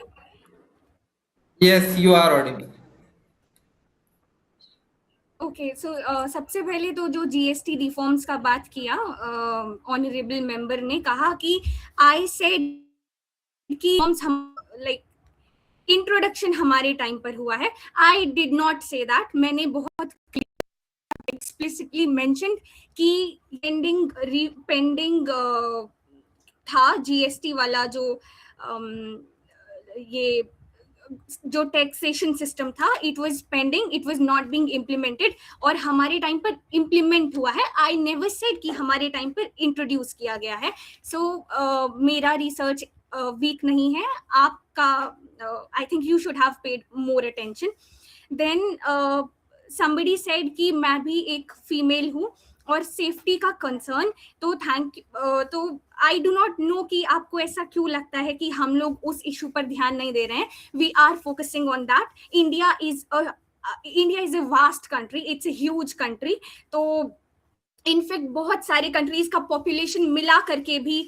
Yes, you are audible. Okay so सबसे पहले तो जो जीएसटी रिफॉर्म्स का बात किया ऑनरेबल मेंबर ने कहा कि आई सेड कि रिफॉर्म्स हम लाइक इंट्रोडक्शन हमारे टाइम पर हुआ है. I did not say that. मैंने बहुत एक्सप्लिसिटली मेंशन्ड कि पेंडिंग था जीएसटी वाला जो ये जो टैक्सेशन सिस्टम था, it was pending, it was not being implemented और हमारे टाइम पर इम्प्लीमेंट हुआ है. आई नेवर सेड कि हमारे टाइम पर इंट्रोड्यूस किया गया है. सो मेरा रिसर्च वीक नहीं है. आपका I think you should have paid more attention. Then somebody said कि मैं भी एक फीमेल हूँ और सेफ्टी का कंसर्न. तो तो आई डू नॉट नो कि आपको ऐसा क्यों लगता है कि हम लोग उस इशू पर ध्यान नहीं दे रहे हैं. We are focusing on that. India is a vast country, it's a huge country. तो इनफैक्ट बहुत सारे कंट्रीज का पॉपुलेशन मिला करके भी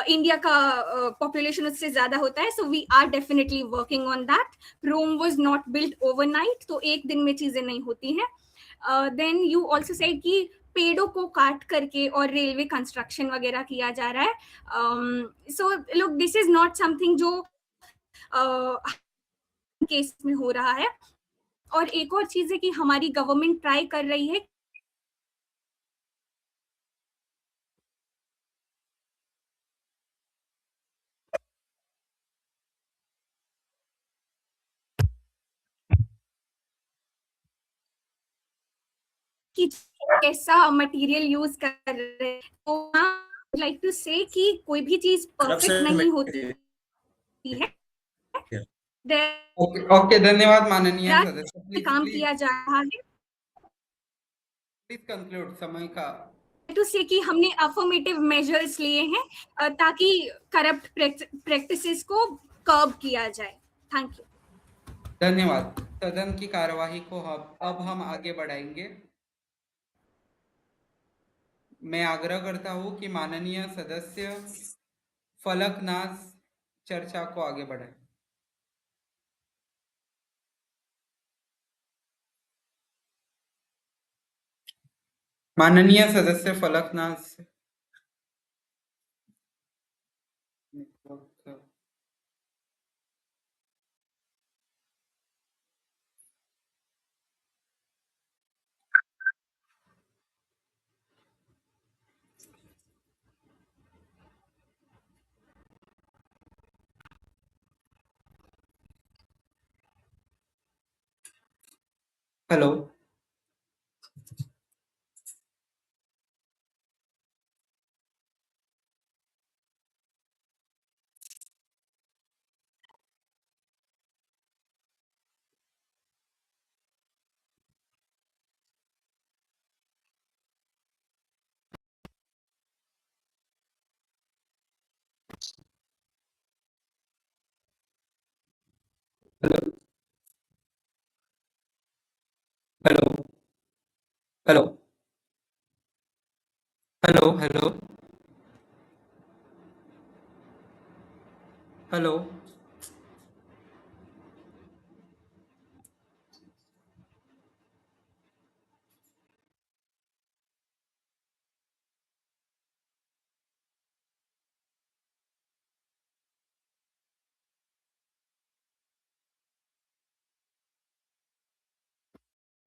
इंडिया का पॉपुलेशन उससे ज्यादा होता है. So we are definitely working on that. Rome was not built overnight, तो एक दिन में चीजें नहीं होती हैं. देन यू ऑल्सो सेड कि पेड़ों को काट करके और रेलवे कंस्ट्रक्शन वगैरह किया जा रहा है. So look, this is not something जो केस में हो रहा है. और एक और चीज है कि हमारी गवर्नमेंट ट्राई कर रही है कि कैसा मटेरियल यूज कर रहे हैं. तो लाइक टू से कि कोई भी चीज परफेक्ट नहीं होती है. ओके, धन्यवाद माननीय सदस्य. प्लीज काम किया जा रहा है प्लीज कंक्लूड. समय का टू से कि हमने अफर्मेटिव मेजर्स लिए हैं ताकि करप्ट प्रैक्टिसेस को कर्ब किया जाए. Thank you. धन्यवाद. सदन की कार्यवाही को अब हम आगे बढ़ाएंगे. मैं आग्रह करता हूं कि माननीय सदस्य फलकनाज चर्चा को आगे बढ़ाएं. माननीय सदस्य Falaknaz. Hello. Hello. Hello. Hello. Hello. Hello. Hello.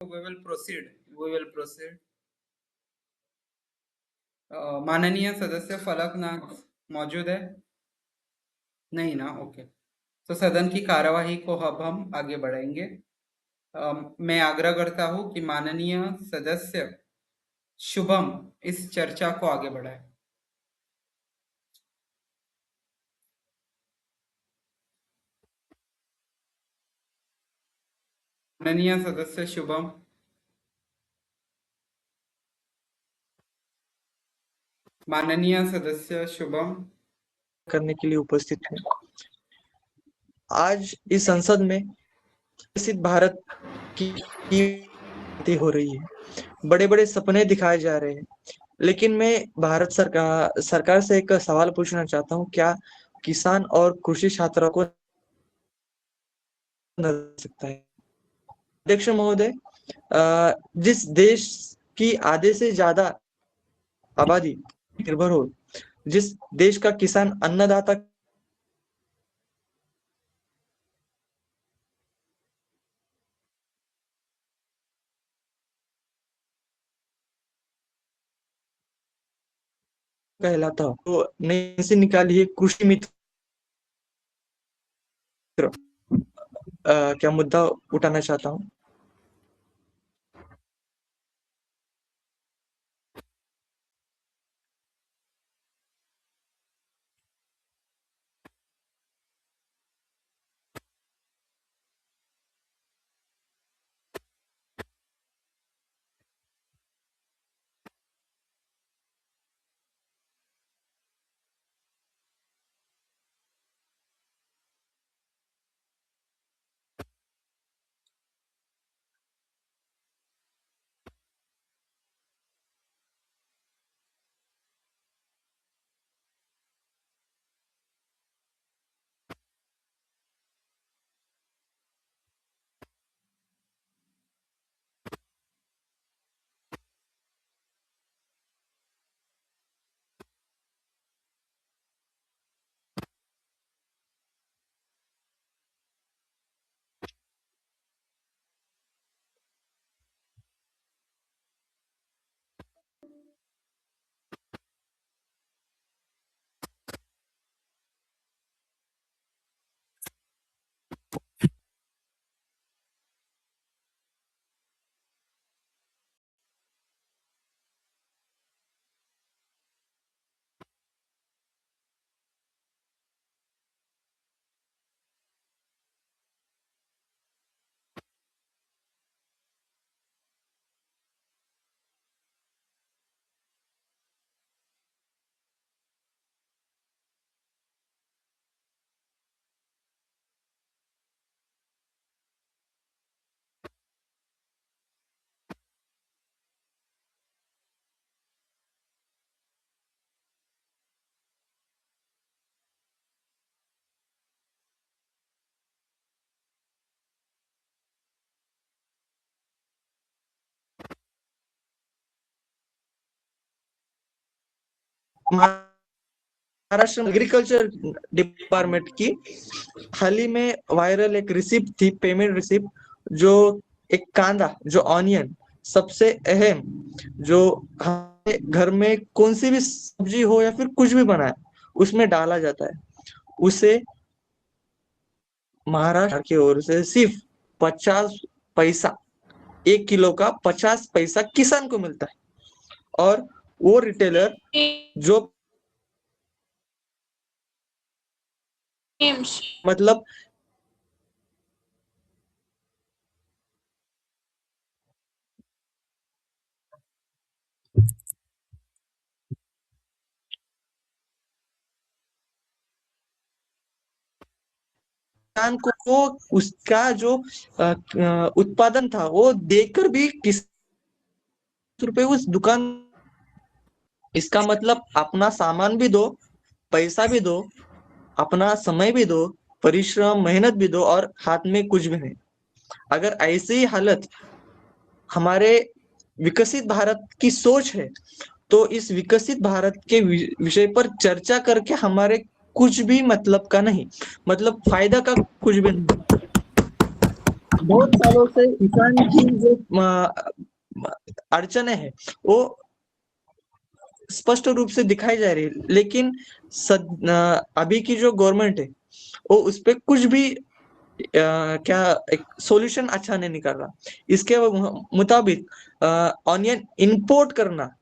We will proceed. माननीय सदस्य फलकनाथ मौजूद है? नहीं ना. ओके. तो सदन की कार्यवाही को अब हम आगे बढ़ाएंगे. मैं आग्रह करता हूं कि माननीय सदस्य शुभम इस चर्चा को आगे बढ़ाए। माननीय सदस्य शुभम। माननीय सदस्य शुभम करने के लिए उपस्थित हैं। आज इस संसद में विकसित भारत की बातें हो रही है, बड़े बड़े सपने दिखाए जा रहे हैं, लेकिन मैं भारत सरकार से एक सवाल पूछना चाहता हूँ, क्या किसान और कृषि छात्रों को नजर सकता है? अध्यक्ष महोदय, जिस देश की आधे से ज्यादा आबादी निर्भर हो, जिस देश का किसान अन्नदाता कहलाता हो, तो नई से निकाली है कृषि मित्र क्या मुद्दा उठाना चाहता हूँ। महाराष्ट्र एग्रीकल्चर डिपार्टमेंट की हाल ही में वायरल एक रिसिप्ट थी, पेमेंट रिसिप्ट, जो एक कांदा, जो ऑनियन सबसे अहम, जो हमारे घर में कौन सी भी सब्जी हो या फिर कुछ भी बनाए उसमें डाला जाता है, उसे महाराष्ट्र की ओर से सिर्फ 50 पैसा, 1 किलो का 50 पैसा किसान को मिलता है, और वो रिटेलर जो मतलब किसान को उसका जो उत्पादन था वो देकर भी किस रुपए उस दुकान, इसका मतलब अपना सामान भी दो, पैसा भी दो, अपना समय भी दो, परिश्रम मेहनत भी दो, और हाथ में कुछ भी नहीं। अगर ऐसी ही हालत हमारे विकसित भारत की सोच है, तो इस विकसित भारत के विषय पर चर्चा करके हमारे कुछ भी मतलब का नहीं, मतलब फायदा का कुछ भी नहीं। बहुत सालों से किसान की जो अड़चने हैं वो स्पष्ट रूप से दिखाई जा रही है, लेकिन अभी की जो गवर्नमेंट है वो उस पर कुछ भी क्या एक सॉल्यूशन अच्छा नहीं निकल रहा। इसके मुताबिक ऑनियन इंपोर्ट करना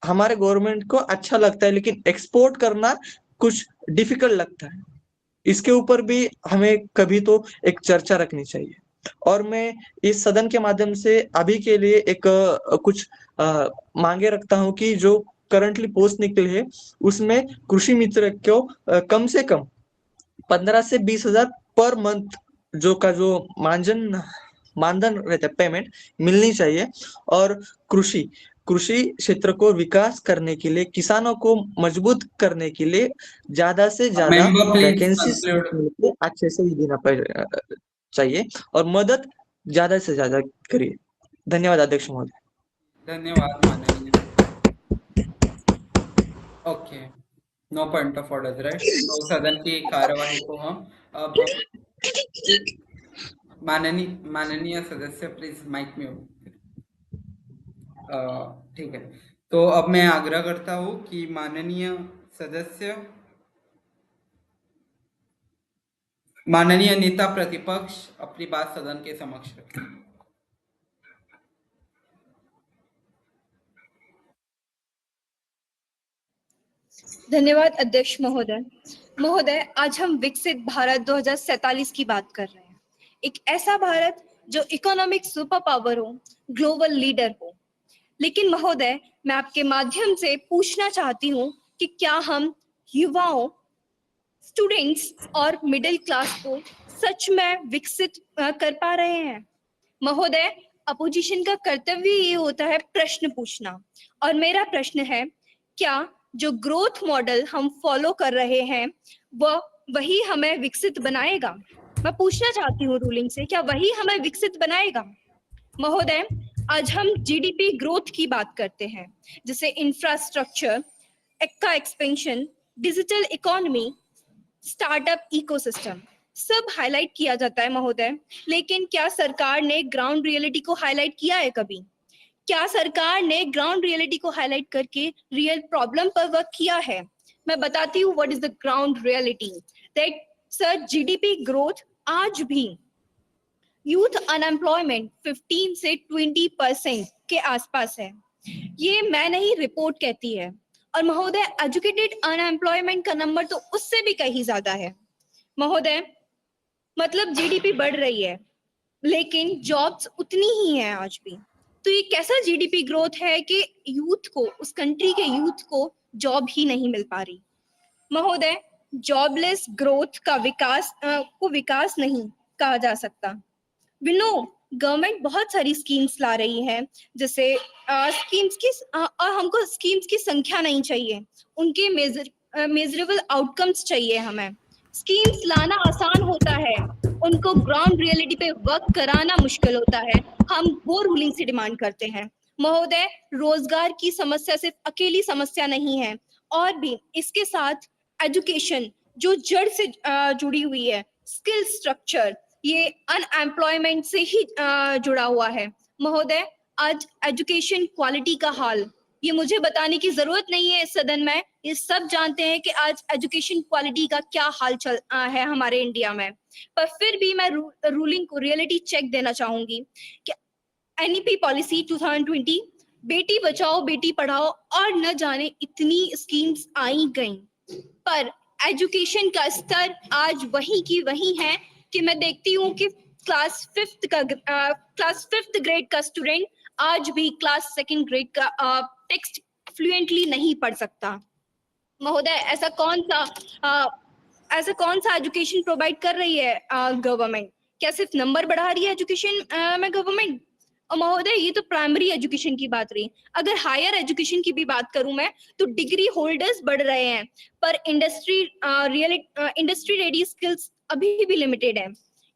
हमारे गवर्नमेंट को अच्छा लगता है, लेकिन एक्सपोर्ट करना कुछ डिफिकल्ट लगता है। इसके ऊपर भी हमें कभी तो एक चर्चा रखनी चाहिए। और मैं इस सदन के माध्यम से अभी के लिए एक कुछ मांगे रखता हूं कि जो करंटली पोस्ट निकली है उसमें कृषि मित्र को कम से कम 15 से 20 हजार पर मंथ जो मानधन रहता है पेमेंट मिलनी चाहिए। और कृषि कृषि क्षेत्र को विकास करने के लिए, किसानों को मजबूत करने के लिए ज्यादा से ज्यादा Member, please वैकेंसीज conclude. अच्छे से ही देना चाहिए और मदद ज्यादा से ज्यादा करिए। धन्यवाद अध्यक्ष महोदय। धन्यवाद माननीय। Okay, no point of order, right. तो सदन की कार्यवाही को हम अब माननीय सदस्य प्लीज माइक म्यूट। ठीक है, तो अब मैं आग्रह करता हूँ कि माननीय सदस्य, माननीय नेता प्रतिपक्ष अपनी बात सदन के समक्ष रखें। धन्यवाद अध्यक्ष महोदय। महोदय, आज हम विकसित भारत 2047 की बात कर रहे हैं। एक ऐसा भारत जो इकोनॉमिक सुपर पावर हो, ग्लोबल लीडर हो। लेकिन महोदय, मैं आपके माध्यम से पूछना चाहती हूँ कि क्या हम युवाओं, स्टूडेंट्स और मिडिल क्लास को सच में विकसित कर पा रहे हैं? महोदय, अपोजिशन का कर्तव्य ये होता है प्रश्न पूछना, और मेरा प्रश्न है, क्या जो ग्रोथ मॉडल हम फॉलो कर रहे हैं वही हमें विकसित बनाएगा? मैं पूछना चाहती हूँ रूलिंग से, क्या वही हमें विकसित बनाएगा? महोदय, आज हम जीडीपी ग्रोथ की बात करते हैं, जैसे इंफ्रास्ट्रक्चर का expansion, digital economy, startup ecosystem सब हाईलाइट किया जाता है महोदय। लेकिन क्या सरकार ने ग्राउंड रियलिटी को हाईलाइट किया है कभी? क्या सरकार ने ग्राउंड रियलिटी को हाईलाइट करके रियल प्रॉब्लम पर वर्क किया है? मैं बताती हूँ what is the ground reality. That sir, GDP growth आज भी यूथ अनएम्प्लॉयमेंट 15 से 20% के आसपास है। ये मैं नहीं, रिपोर्ट कहती है। और महोदय, एजुकेटेड अनएम्प्लॉयमेंट का नंबर तो उससे भी कहीं ज्यादा है। महोदय, मतलब जीडीपी बढ़ रही है लेकिन जॉब्स उतनी ही हैं आज भी। तो ये कैसा जीडीपी ग्रोथ है कि यूथ को, उस कंट्री के यूथ को जॉब ही नहीं मिल पा रही? महोदय, जॉबलेस ग्रोथ का विकास नहीं कहा जा सकता। वी नो गवर्नमेंट बहुत सारी स्कीम्स ला रही है, जैसे स्कीम्स की और हमको स्कीम्स की संख्या नहीं चाहिए, उनके मेजरेबल आउटकम्स चाहिए हमें। स्कीम्स लाना आसान होता है, उनको ग्राउंड रियलिटी पे वर्क कराना मुश्किल होता है। हम वो रूलिंग से डिमांड करते हैं। महोदय, रोजगार की समस्या सिर्फ अकेली समस्या नहीं है, और भी इसके साथ एजुकेशन जो जड़ से जुड़ी हुई है, स्किल स्ट्रक्चर, ये अनएम्प्लॉयमेंट से ही जुड़ा हुआ है। महोदय, आज एजुकेशन क्वालिटी का हाल ये मुझे बताने की जरूरत नहीं है इस सदन में, ये सब जानते हैं कि आज एजुकेशन क्वालिटी का क्या हाल चल है हमारे इंडिया में। पर फिर भी मैं रूलिंग को रियलिटी चेक देना चाहूंगी कि एनईपी पॉलिसी 2020, बेटी बचाओ बेटी पढ़ाओ और न जाने इतनी स्कीम्स आई गई, पर एजुकेशन का स्तर आज वही की वही है कि मैं देखती हूँ कि क्लास फिफ्थ ग्रेड का स्टूडेंट आज भी क्लास सेकंड ग्रेड का टेक्स्ट फ्लुएंटली नहीं पढ़ सकता। महोदय, ऐसा कौन सा एजुकेशन प्रोवाइड कर रही है गवर्नमेंट? क्या सिर्फ नंबर बढ़ा रही है एजुकेशन में गवर्नमेंट? और महोदय, ये तो प्राइमरी एजुकेशन की बात रही। अगर हायर एजुकेशन की भी बात करूं मैं, तो डिग्री होल्डर्स बढ़ रहे हैं, पर इंडस्ट्री रेडी स्किल्स अभी भी लिमिटेड है।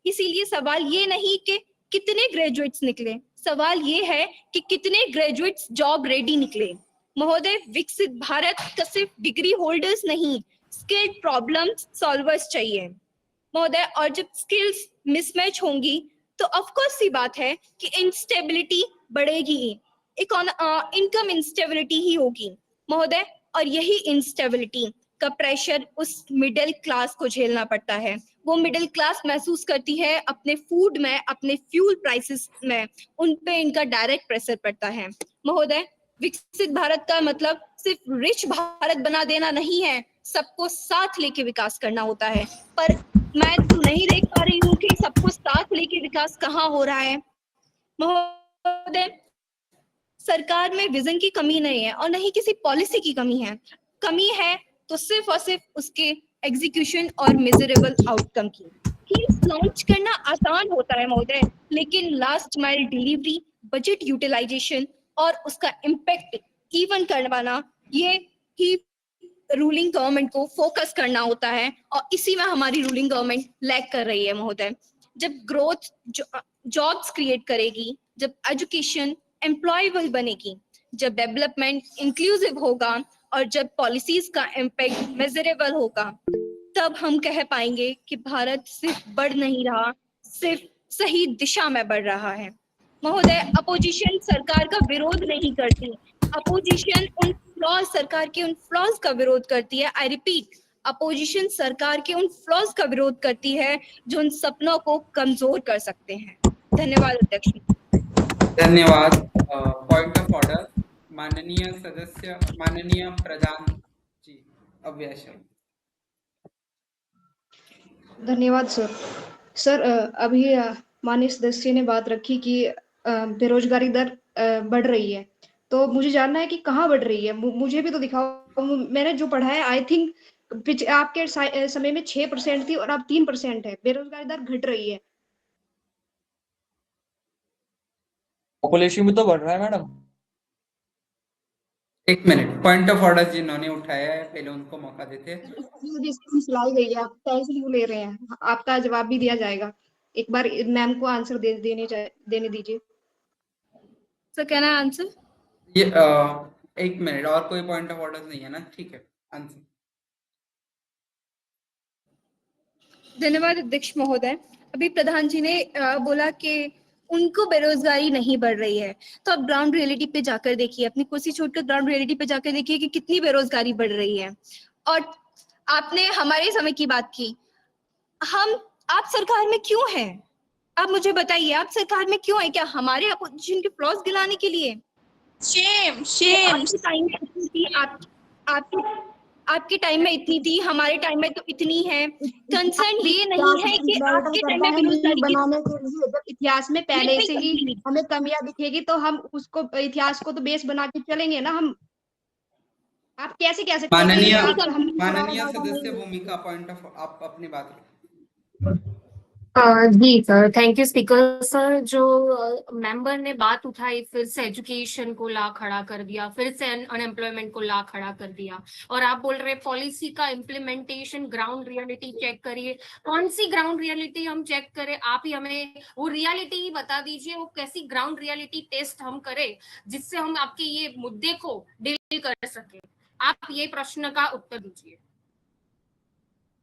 इसीलिए सवाल ये नहीं कि कितने ग्रेजुएट्स निकले, सवाल ये है कि कितने ग्रेजुएट्स जॉब रेडी निकले। महोदय, विकसित भारत का सिर्फ डिग्री होल्डर्स नहीं, स्किल्ड प्रॉब्लम सॉल्वर्स चाहिए महोदय। और जब स्किल्स मिसमैच होंगी तो ऑफ कोर्स सी बात है कि इंस्टेबिलिटी बढ़ेगी, इनकम इंस्टेबिलिटी ही होगी महोदय। और यही इंस्टेबिलिटी का प्रेशर उस मिडिल क्लास को झेलना पड़ता है। वो मिडिल क्लास महसूस करती है अपने फूड में, अपने फ्यूल प्राइसेस में, उन पे इनका डायरेक्ट प्रेशर पड़ता है। महोदय, विकसित भारत का मतलब सिर्फ रिच भारत बना देना नहीं है, सबको साथ लेके विकास करना होता है। पर मैं तो नहीं देख पा रही हूँ कि सबको साथ लेके विकास कहाँ हो रहा है। महोदय, सरकार में विजन की कमी नहीं है और नहीं किसी पॉलिसी की कमी है। कमी है तो सिर्फ और सिर्फ उसके एग्जीक्यूशन और मेजरेबल आउटकम की। स्कीम्स लॉन्च करना आसान होता है महोदय, लेकिन last mile delivery, budget utilization और उसका इम्पैक्ट इवन करवाना, ये ही रूलिंग गवर्नमेंट को फोकस करना होता है और इसी में हमारी रूलिंग गवर्नमेंट लैग कर रही है महोदय। जब ग्रोथ जॉब्स क्रिएट करेगी, जब एजुकेशन एम्प्लॉयबल बनेगी, जब डेवलपमेंट इंक्लूसिव होगा और जब पॉलिसीज का इम्पैक्ट मेजरेबल होगा, तब हम कह पाएंगे कि भारत सिर्फ बढ़ नहीं रहा, सिर्फ सही दिशा में बढ़ रहा है। महोदय, अपोजिशन सरकार का विरोध नहीं करती, अपोजिशन उन फ्लॉज, सरकार के उन फ्लॉज का विरोध करती है। आई रिपीट, अपोजिशन सरकार के उन फ्लॉज का विरोध करती है जो उन सपनों को कमजोर कर सकते हैं। धन्यवाद अध्यक्ष। धन्यवाद। पॉइंट ऑफ ऑर्डर, माननीय सदस्य, माननीय प्रधान जी, अव्याशम। धन्यवाद सर। सर, अभी माननीय सदस्य ने बात रखी कि बेरोजगारी दर बढ़ रही है, तो मुझे जानना है कि कहाँ बढ़ रही है। मुझे भी तो दिखाओ। मैंने जो पढ़ा है, आई थिंक आपके समय में 6% थी और अब 3% है। बेरोजगारी दर घट रही है। पॉपुलेशन भी तो बढ़ रहा है मैडम। एक मिनट, पॉइंट ऑफ ऑर्डर जिन्होंने उठाया है पहले उनको मौका देते हैं। लाई गई है, आप टेंशन क्यों ले रहे हैं? आपका जवाब भी दिया जाएगा। एक बार मैम को आंसर देने दीजिए। Sir, can I answer? ये एक मिनट, और कोई पॉइंट ऑफ ऑर्डर नहीं है ना? ठीक है, आंसर। धन्यवाद अध्यक्ष महोदय। अभी प्रधान जी ने बोला कि उनको बेरोजगारी नहीं बढ़ रही है, तो आप ग्राउंड रियलिटी पे जाकर देखिए, अपनी कुर्सी छोड़कर ग्राउंड रियलिटी पे जाकर देखिए कि कितनी बेरोजगारी बढ़ रही है। और आपने हमारे समय की बात की, आप सरकार में क्यों हैं? आप मुझे बताइए, आप सरकार में क्यों है? क्या हमारे अपोजिशन के फ्लॉज गिलाने के लिए? Shem Shem. आपके टाइम में इतनी थी, हमारे टाइम में तो इतनी है। कंसर्न ये नहीं है कि आपके टाइम में बेरोजगारी बनाने के लिए, जब इतिहास में पहले से ही हमें कमियां दिखेगी तो हम उसको, इतिहास को तो बेस बना के चलेंगे ना हम। आप कैसे कह सकते हैं? माननीय सदस्य भूमिका, पॉइंट ऑफ, आप अपनी बात रखें। जी sir, thank you speaker sir. जो मेंबर ने बात उठाई, फिर से एजुकेशन को ला खड़ा कर दिया, फिर से अनएम्प्लॉयमेंट को ला खड़ा कर दिया, और आप बोल रहे पॉलिसी का इम्प्लीमेंटेशन, ग्राउंड रियलिटी चेक करिए। कौन सी ग्राउंड रियलिटी हम चेक करें? आप ही हमें वो रियलिटी ही बता दीजिए, वो कैसी ग्राउंड रियलिटी टेस्ट हम करें जिससे हम आपके ये मुद्दे को डील कर सके। आप ये प्रश्न का उत्तर दीजिए।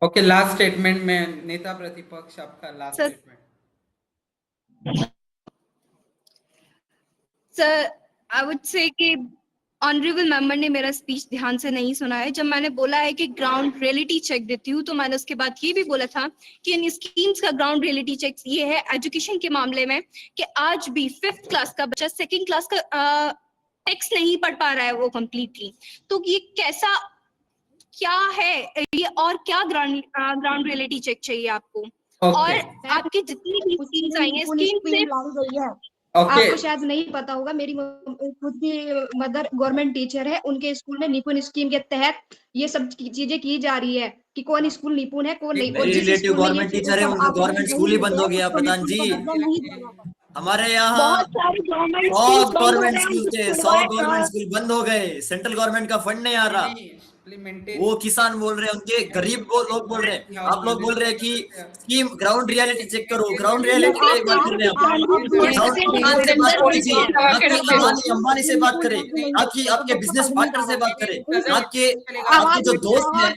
ओके, लास्ट स्टेटमेंट में नेता प्रतिपक्ष, आपका last statement. Sir, I would say कि ऑनरेबल मेंबर ने मेरा स्पीच ध्यान से नहीं सुना है। जब मैंने बोला है कि ग्राउंड रियलिटी चेक देती हूँ, तो मैंने उसके बाद ये भी बोला था कि इन स्कीम्स का ग्राउंड रियलिटी चेक ये है एजुकेशन के मामले में कि आज भी 5th क्लास का बच्चा 2nd क्लास का टेक्स्ट नहीं पढ़ पा रहा है वो कंप्लीटली। तो ये कैसा, क्या है ये, और क्या ग्राउंड रियलिटी चेक चाहिए आपको? और आपकी जितनी भी स्कीम्स आई हैं, स्कीम से आपको शायद नहीं पता होगा, मेरी खुद की मदर गवर्नमेंट टीचर है, उनके स्कूल में निपुण स्कीम के तहत ये सब चीजें की जा रही है कि कौन स्कूल निपुण है, कौन नहीं। मेरी रिलेटिव गवर्नमेंट टीचर है, उनका गवर्नमेंट स्कूल ही बंद हो गया प्रधान जी। हमारे यहाँ 100 गवर्नमेंट स्कूल थे, 100 गवर्नमेंट स्कूल बंद हो गए। सेंट्रल गवर्नमेंट का फंड नहीं आ रहा। वो किसान बोल रहे हैं, उनके गरीब लोग बोल रहे हैं, आप लोग बोल रहे हैं कि स्कीम ग्राउंड रियलिटी चेक करो। ग्राउंड रियलिटी बात कर रहे हैं, अंबानी से बात करें, आपके बिजनेस पार्टनर से बात करें, आपके जो दोस्त हैं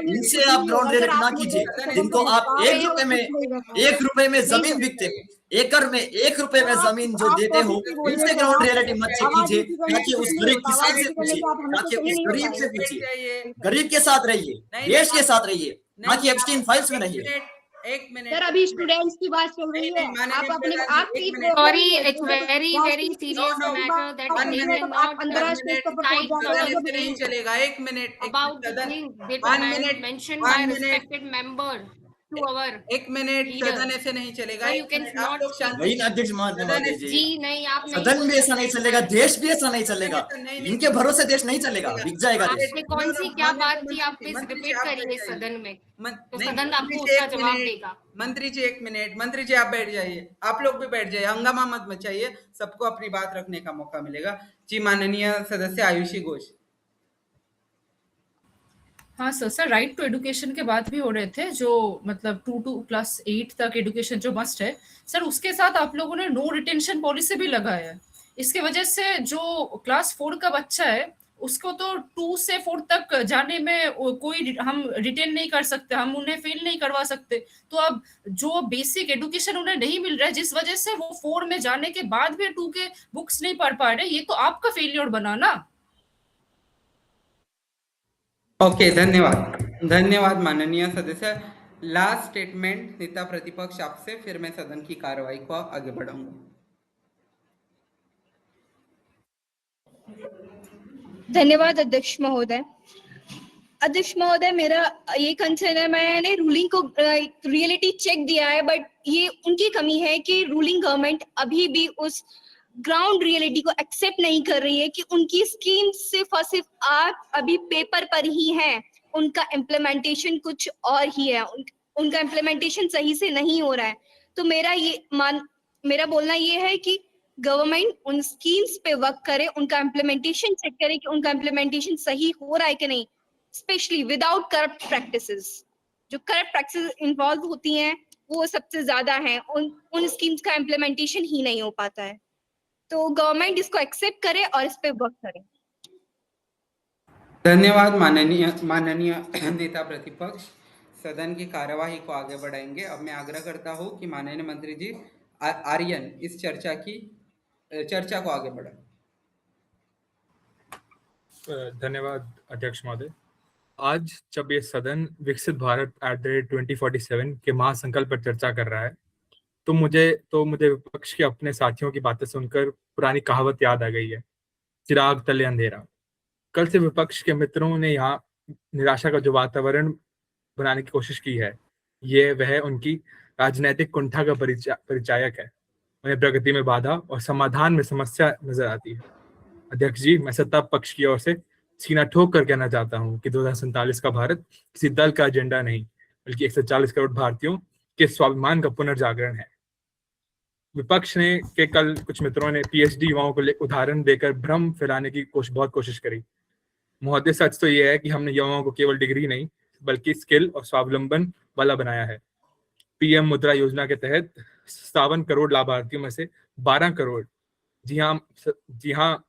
इनसे आप ग्राउंड रियलिटी ना कीजिए, जिनको आप 1 रुपए में जमीन बिकते, एकड़ में 1 रुपए में जमीन जो देते हो, इनसे ग्राउंड रियलिटी मत चेक कीजिए, ताकि उस गरीब किसान से पूछिए, ताकि उस गरीब से पूछिए, गरीब के साथ रहिए, देश के साथ रहिए, ना कि एप्स्टीन फाइल्स में रहिए। एक मिनट सर अभी स्टूडेंट्स की बात चल रही है, आप अपने आप की Sorry, it's very serious matter that they cannot अंतरराष्ट्रीय स्तर पर cite पहुंच certain जाता है। नहीं चलेगा। एक मिनट about the सदन things that one were minute, mentioned one by minute. respected member to our एक मिनट leader. सदन ऐसे नहीं चलेगा। Sir, एक you can मिनट, आप not लोग शांति वही ना अध्यक्ष महोदय जी, जी नहीं आप नहीं सदन बोल भी ऐसा नहीं सकते। चलेगा, देश भी ऐसा नहीं चलेगा, इनके भरोसे देश नहीं चलेगा, बिक जाएगा देश। आपने कौन सी क्या बात की आप प्लीज रिपीट करिए सदन में, तो सदन आपको उसका जवाब देगा। मंत्री जी एक मिनट, मंत्री जी आप बैठ जाइए, आप लोग भी बैठ जाइए, हंगामा मत मचाइए, सबको अपनी बात रखने का मौका मिलेगा। जी माननीय सदस्य आयुषी घोष। हाँ सर, राइट टू एजुकेशन के बात भी हो रहे थे, जो मतलब 2+8 तक एजुकेशन जो मस्ट है सर, उसके साथ आप लोगों ने नो रिटेंशन पॉलिसी भी लगाया है। इसके वजह से जो क्लास 4 का बच्चा है उसको तो 2 से 4 तक जाने में कोई हम रिटेन नहीं कर सकते, हम उन्हें फेल नहीं करवा सकते। तो अब जो बेसिक एजुकेशन उन्हें नहीं मिल रहा है, जिस वजह से वो 4 में जाने के बाद भी 2 के बुक्स नहीं पढ़ पा रहे, ये तो आपका फेलियर बना ना। ओके, धन्यवाद धन्यवाद माननीय सदस्य। लास्ट स्टेटमेंट नेता प्रतिपक्ष आपसे, फिर मैं सदन की कार्रवाई को आगे बढ़ाऊंगा। धन्यवाद अध्यक्ष महोदय। अध्यक्ष महोदय, मेरा ये कंसर्न है, मैंने रूलिंग को रियलिटी चेक दिया है, बट ये उनकी कमी है कि रूलिंग गवर्नमेंट अभी भी उस ग्राउंड रियलिटी को एक्सेप्ट नहीं कर रही है कि उनकी स्कीम सिर्फ और सिर्फ आप अभी पेपर पर ही है, उनका इम्प्लीमेंटेशन कुछ और ही है, उनका इम्प्लीमेंटेशन सही से नहीं हो रहा है। तो मेरा बोलना ये है कि गवर्नमेंट उन स्कीम्स पे वर्क करे, उनका इम्प्लीमेंटेशन चेक करे कि उनका इम्प्लीमेंटेशन सही हो रहा है कि नहीं, स्पेशली विदाउट करप्ट प्रैक्टिसेस। जो करप्ट प्रैक्टिसेस इन्वॉल्व होती हैं वो सबसे ज्यादा हैं, उन स्कीम्स का इम्प्लीमेंटेशन ही नहीं हो पाता है। तो गवर्नमेंट इसको एक्सेप्ट करे और इस पे वर्क करे। धन्यवाद माननीय नेता प्रतिपक्ष। सदन की कार्यवाही को आगे बढ़ाएंगे। अब मैं आग्रह करता हूं कि माननीय मंत्री जी आर्यन इस चर्चा को आगे बढ़ाएं। धन्यवाद अध्यक्ष महोदय। आज जब ये सदन विकसित भारत @2047 के महासंकल्प पर चर्चा कर रहा है, तो मुझे विपक्ष के अपने साथियों की बातें सुनकर पुरानी कहावत याद आ गई है, चिराग तले अंधेरा। कल से विपक्ष के मित्रों ने यहाँ निराशा का जो वातावरण बनाने की कोशिश की है, वह उनकी राजनीतिक कुंठा का परिचायक है। उन्हें प्रगति में बाधा और समाधान में समस्या नजर आती है। अध्यक्ष जी, मैं सत्ता पक्ष की ओर से सीना ठोक कर कहना चाहता हूँ कि 2047 का भारत किसी दल का एजेंडा नहीं, बल्कि 140 करोड़ भारतीयों के स्वाभिमान का पुनर्जागरण है। विपक्ष ने के कल कुछ मित्रों ने पीएचडी युवाओं को उदाहरण देकर भ्रम फैलाने की बहुत कोशिश करी। महोदय, सच तो यह है कि हमने युवाओं को केवल डिग्री नहीं बल्कि स्किल और स्वावलंबन वाला बनाया है। पीएम मुद्रा योजना के तहत 57 करोड़ लाभार्थियों में से 12 करोड़, जी हाँ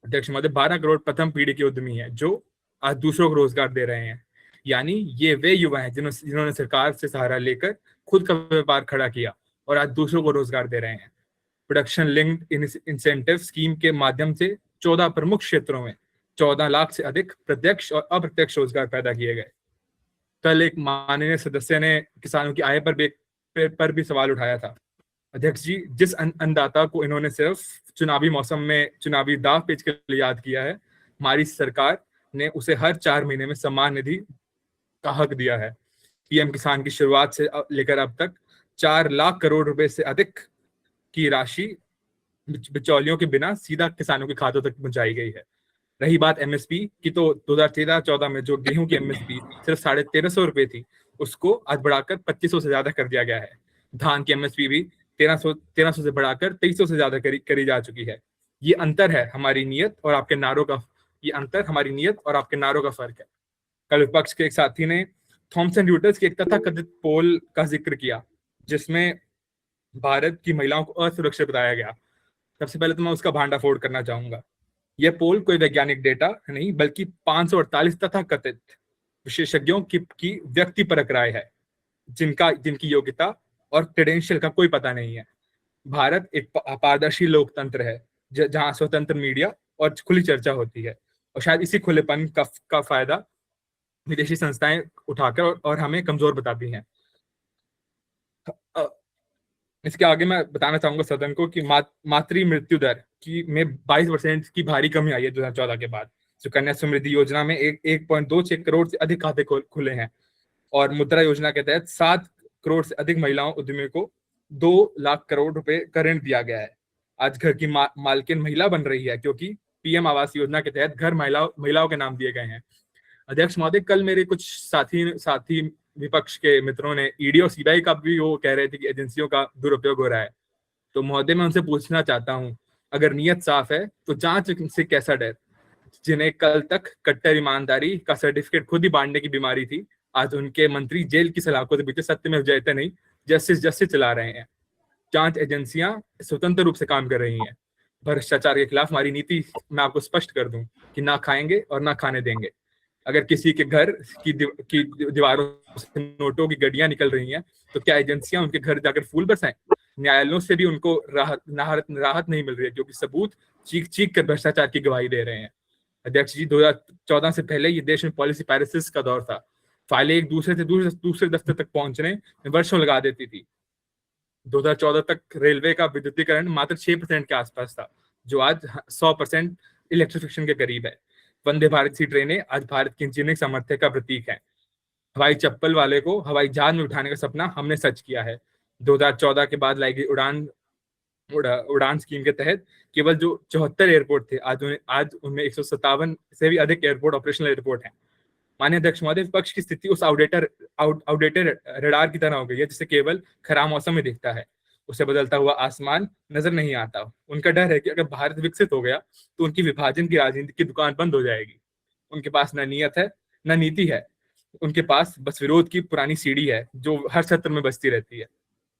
अध्यक्ष महोदय, 12 करोड़ प्रथम पीढ़ी के उद्यमी हैं जो आज दूसरों को रोजगार दे रहे हैं। यानी ये वे युवा हैं जिन्होंने सरकार से सहारा लेकर खुद का व्यापार खड़ा किया और आज दूसरों को रोजगार दे रहे हैं। प्रोडक्शन लिंक्ड इंसेंटिव स्कीम के माध्यम से 14 प्रमुख क्षेत्रों में 14 लाख से अधिक प्रत्यक्ष और अप्रत्यक्ष रोजगार पैदा किए गए। कल एक माननीय सदस्य ने किसानों की आय पर भी सवाल उठाया था। अध्यक्ष जी, जिस अन्नदाता को इन्होंने सिर्फ चुनावी मौसम में चुनावी दाव पेच के लिए याद किया है, हमारी सरकार ने उसे हर 4 महीने में सम्मान निधि का हक दिया है। पीएम किसान की शुरुआत से लेकर अब तक 4 लाख करोड़ रुपए से अधिक की राशि बिचौलियों के बिना सीधा किसानों के खातों तक पहुंचाई गई है। रही बात एमएसपी की, तो 2013-14 में जो गेहूं की एमएसपी सिर्फ 1350 रुपए थी, उसको आज बढ़ाकर 2500 से ज्यादा कर दिया गया है। धान की एमएसपी भी 1300 से बढ़ाकर 2300 से ज्यादा करी जा चुकी है। ये अंतर है हमारी नीयत और आपके नारों का, फर्क है। कल विपक्ष के एक साथी ने थॉमसन रॉयटर्स के एक तथाकथित पोल का जिक्र किया जिसमें भारत की महिलाओं को असुरक्षित बताया गया। सबसे पहले तो मैं उसका भांडाफोड़ करना चाहूंगा। यह पोल कोई वैज्ञानिक डेटा नहीं बल्कि 548 तथाकथित विशेषज्ञों की व्यक्तिपरक राय है, जिनकी योग्यता और क्रेडेंशियल का कोई पता नहीं है। भारत एक पारदर्शी लोकतंत्र है जहां स्वतंत्र मीडिया और खुली चर्चा होती है, और शायद इसी खुलेपन का फायदा विदेशी संस्थाएं उठाकर और हमें कमजोर बताती हैं। इसके आगे मैं बताना चाहूंगा सदन को कि मातृ मृत्यु दर की में 22% की भारी कमी आई है 2014 के बाद। सुकन्या समृद्धि योजना में 1.26 करोड़ से अधिक खाते खुले हैं, और मुद्रा योजना के तहत 7 करोड़ से अधिक महिलाओं उद्यमियों को 2 लाख करोड़ रुपए का ऋण दिया गया है। आज घर की मालकिन महिला बन रही है, क्योंकि पीएम आवास योजना के तहत घर महिलाओं के नाम दिए गए हैं। अध्यक्ष महोदय, कल मेरे कुछ साथी विपक्ष के मित्रों ने ईडी और सीबीआई का भी वो कह रहे थे कि एजेंसियों का दुरुपयोग हो रहा है। तो महोदय, मैं उनसे पूछना चाहता हूं, अगर नीयत साफ है तो जांच से कैसा डर? जिन्हें कल तक कट्टर ईमानदारी का सर्टिफिकेट खुद ही बांटने की बीमारी थी, आज उनके मंत्री जेल की सलाखों के पीछे सत्य में जयते नहीं जस्टिस चला रहे हैं। जांच एजेंसियां स्वतंत्र रूप से काम कर रही हैं। भ्रष्टाचार के खिलाफ हमारी नीति मैं आपको स्पष्ट कर दूं कि ना खाएंगे और ना खाने देंगे। अगर किसी के घर की दीवारों से नोटों की गड्डियां निकल रही हैं, तो क्या एजेंसियां उनके घर जाकर फूल बरसाएं? न्यायालयों से भी उनको राहत नहीं मिल रही है, क्योंकि सबूत चीख कर भ्रष्टाचार की गवाही दे रहे हैं। अध्यक्ष जी, 2014 से पहले ये देश में पॉलिसी पैरालिसिस का दौर था। फाइलें एक दूसरे से दूसरे दफ्तर तक पहुंचने में वर्षों लगा देती थी। 2014 तक रेलवे का विद्युतीकरण मात्र 6% के आसपास था, जो आज 100% इलेक्ट्रिफिकेशन के करीब है। वंदे भारत सी ट्रेनें आज भारत की इंजीनियरिंग सामर्थ्य का प्रतीक है। हवाई चप्पल वाले को हवाई जहाज में उठाने का सपना हमने सच किया है। 2014 के बाद लाई गई उड़ान स्कीम के तहत केवल जो 74 एयरपोर्ट थे, आज उनमें 157 से भी अधिक एयरपोर्ट ऑपरेशनल एयरपोर्ट हैं। माननीय अध्यक्ष महोदय, विपक्ष की स्थिति उस आउटडेटेड रडार की तरह हो गई है जिसे केवल खराब मौसम में दिखता है, उसे बदलता हुआ आसमान नजर नहीं आता। उनका डर है कि अगर भारत विकसित हो गया तो उनकी विभाजन की राजनीति की दुकान बंद हो जाएगी। उनके पास न नीयत है न नीति है, उनके पास बस विरोध की पुरानी सीढ़ी है जो हर सत्र में बजती रहती है।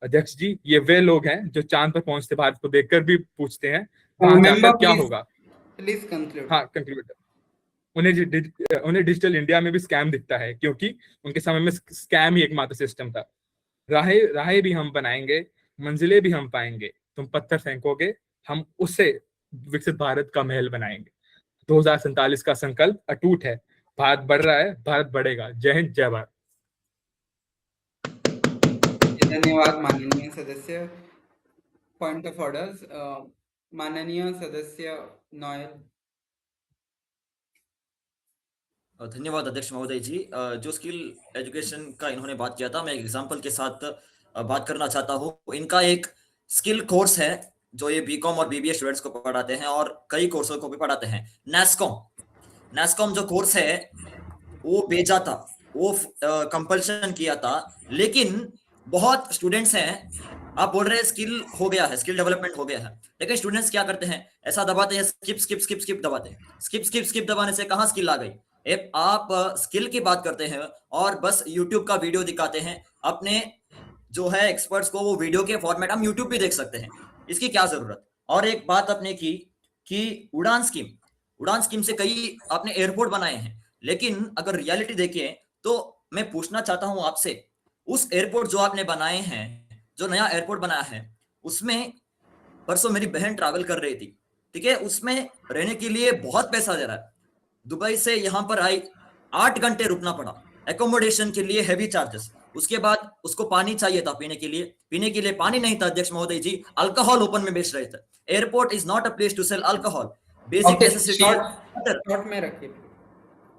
अध्यक्ष जी, ये वे लोग हैं जो चांद पर पहुंचते भारत को देखकर भी पूछते हैं वहां जाकर क्या होगा। Please conclude. हाँ, कंक्लूड। उन्हें डिजिटल इंडिया में भी स्कैम दिखता है, क्योंकि उनके समय में स्कैम ही एकमात्र सिस्टम था। राहें भी हम बनाएंगे, मंजिलें भी हम पाएंगे, तुम पत्थर फेंकोगे, हम उससे विकसित भारत का महल बनाएंगे। 2047 का संकल्प अटूट है। भारत बढ़ रहा है, भारत बढ़ेगा। जय हिंद, जय भारत। धन्यवाद माननीय सदस्य। पॉइंट ऑफ ऑर्डर्स, माननीय सदस्य नोएल। धन्यवाद अध्यक्ष महोदय जी। जो स्किल एजुकेशन का इन्होंने बात किया था, मैं एक एग्जांपल के साथ बात करना चाहता हूँ। इनका एक स्किल कोर्स है जो ये बीकॉम और बीबीए स्टूडेंट्स को पढ़ाते हैं और कई कोर्सों को भी पढ़ाते हैं। नेस्कॉम जो कोर्स है वो भेजा था, वो कंपल्शन किया था, लेकिन बहुत स्टूडेंट्स हैं, आप बोल रहे हैं स्किल हो गया है, स्किल डेवलपमेंट हो गया है, लेकिन स्टूडेंट्स क्या करते हैं, ऐसा दबाते हैं, स्किप दबाते हैं। स्किप दबाने से कहाँ स्किल आ गई? आप स्किल की बात करते हैं और बस यूट्यूब का वीडियो दिखाते हैं अपने जो है एक्सपर्ट्स को, वो वीडियो के फॉर्मेट हम यूट्यूब पे देख सकते हैं, इसकी क्या जरूरत? और एक बात आपने की कि उड़ान स्कीम से कई आपने एयरपोर्ट बनाए हैं, लेकिन अगर रियलिटी देखें तो मैं पूछना चाहता हूं आपसे, उस एयरपोर्ट जो आपने बनाए हैं, जो नया एयरपोर्ट बनाया है, उसमें परसों मेरी बहन ट्रैवल कर रही थी, ठीक है, उसमें रहने के लिए बहुत पैसा दे रहा है। दुबई से यहाँ पर आई, 8 घंटे रुकना पड़ा, एकोमोडेशन के लिए हैवी चार्जेस, उसके बाद उसको पानी चाहिए था पीने के लिए पानी नहीं था अध्यक्ष महोदय जी, अल्कोहल ओपन में बेच रहे थे। Airport is not a place to sell alcohol, basic necessity. Short में रखिए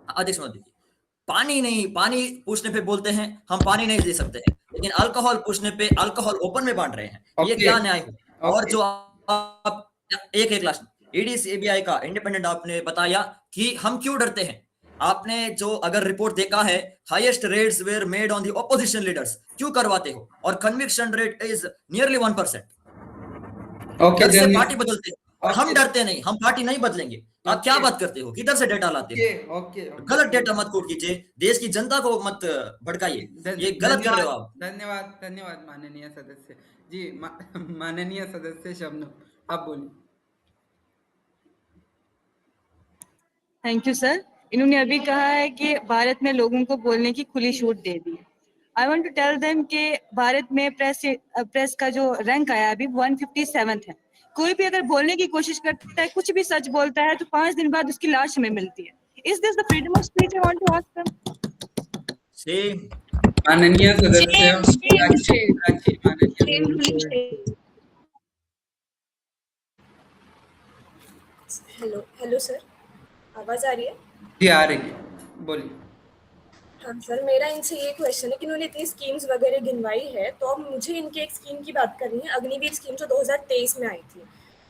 अध्यक्ष महोदय जी, पानी पूछने पे बोलते हैं हम पानी नहीं दे सकते हैं, लेकिन अल्कोहल पूछने पे अल्कोहल ओपन में बांट रहे हैं, ये क्या न्याय है? और जो आप एक लास्ट ईडी सीबीआई का इंडिपेंडेंट आपने बताया कि हम क्यों डरते हैं, आपने जो अगर रिपोर्ट देखा है, highest rates were made on the opposition leaders, क्यों करवाते हो? और कन्विक्शन रेट इज नियरली 1%। डर से पार्टी बदलते हैं और हम डरते नहीं, हम पार्टी नहीं बदलेंगे। आप क्या बात करते हो, किधर से डेटा लाते हो? गलत डेटा मत कोट कीजिए, देश की जनता को मत भड़काइए, ये गलत कर रहे हो आप। धन्यवाद माननीय सदस्य जी। माननीय सदस्य शबनम, आप बोलिए। Thank you sir. इन्होंने अभी कहा है कि भारत में लोगों को बोलने की खुली छूट दे दी। I want to tell them कि भारत में प्रेस का जो रैंक आया अभी 157th है। कोई भी अगर बोलने की कोशिश करता है, कुछ भी सच बोलता है, तो 5 दिन बाद उसकी लाश हमें मिलती है। Is this the freedom of speech I want to ask them? Shame. माननीय सदस्य Shame. प्राची, माननीय Shame, ruling shame. Hello sir, आवाज़ आ रही है? जी आ रही है, बोलिए। हाँ सर, मेरा इनसे ये क्वेश्चन है कि उन्होंने इतनी स्कीम्स वगैरह गिनवाई है, तो अब मुझे इनके एक स्कीम की बात करनी है, अग्निवीर स्कीम जो 2023 में आई थी।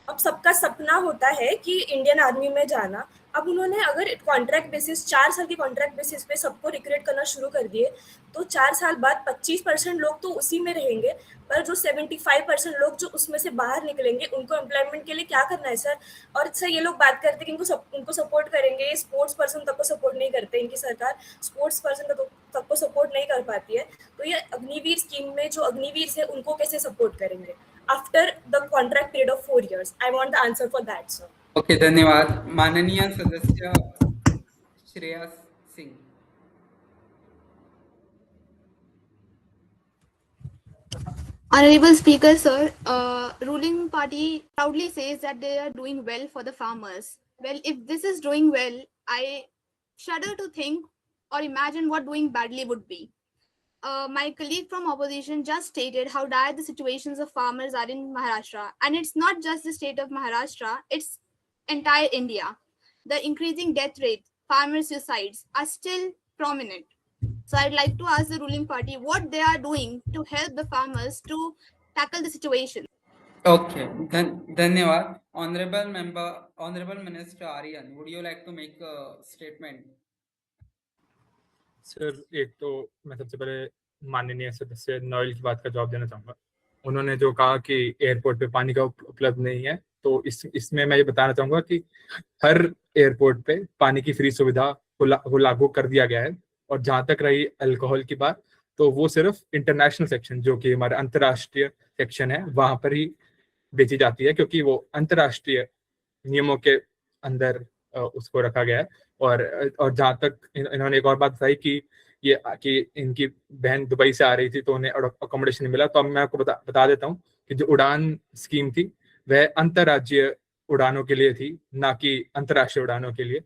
अब सबका सपना होता है कि इंडियन आर्मी में जाना। अब उन्होंने अगर कॉन्ट्रैक्ट बेसिस 4 साल के कॉन्ट्रैक्ट बेसिस पे सबको रिक्रूट करना शुरू कर दिए, तो 4 साल बाद 25% लोग तो उसी में रहेंगे, पर जो 75% लोग जो उसमें से बाहर निकलेंगे, उनको एम्प्लॉयमेंट के लिए क्या करना है सर? और सर ये लोग बात करते हैं कि उनको सपोर्ट करेंगे, स्पोर्ट्स पर्सन तक को सपोर्ट नहीं करते, इनकी सरकार स्पोर्ट्स पर्सन तक को सपोर्ट नहीं कर पाती है। तो ये अग्निवीर स्कीम में जो अग्निवीर है, उनको कैसे सपोर्ट करेंगे after the contract period of 4 years? I want the answer for that sir. Okay, धन्यवाद। माननीय सदस्य Shreya Singh. Honorable Speaker, sir, ruling party proudly says that they are doing well for the farmers. Well, if this is doing well, I shudder to think or imagine what doing badly would be. My colleague from opposition just stated how dire the situations of farmers are in Maharashtra. And it's not just the state of Maharashtra, it's entire India. The increasing death rate, farmer suicides are still prominent. So I'd like to ask the ruling party what they are doing to help the farmers to tackle the situation. Okay, धन्यवाद. Honorable Minister Aryan, would you like to make a statement? Sir, एक तो मैं सबसे पहले माननीय सदस्य Noel की बात का जवाब देना चाहूँगा। उन्होंने जो कहा कि एयरपोर्ट पे पानी का उपलब्ध नहीं है, तो इसमें मैं ये बताना चाहूँगा कि हर एयरपोर्ट पे पानी की फ्री सुविधा को लागू कर दिया गया है। और जहाँ तक रही अल्कोहल की बात, तो वो सिर्फ इंटरनेशनल सेक्शन, जो कि हमारा अंतर्राष्ट्रीय सेक्शन है, वहाँ पर ही बेची जाती है, क्योंकि वो अंतर्राष्ट्रीय नियमों के अंदर उसको रखा गया है। और जहाँ तक इन्होंने एक और बात बताई कि इनकी बहन दुबई से आ रही थी, तो उन्हें अकोमोडेशन नहीं मिला। तो अब मैं आपको बता देता हूँ कि जो उड़ान स्कीम थी वह अंतर्राज्यीय उड़ानों के लिए थी, ना कि अंतर्राष्ट्रीय उड़ानों के लिए।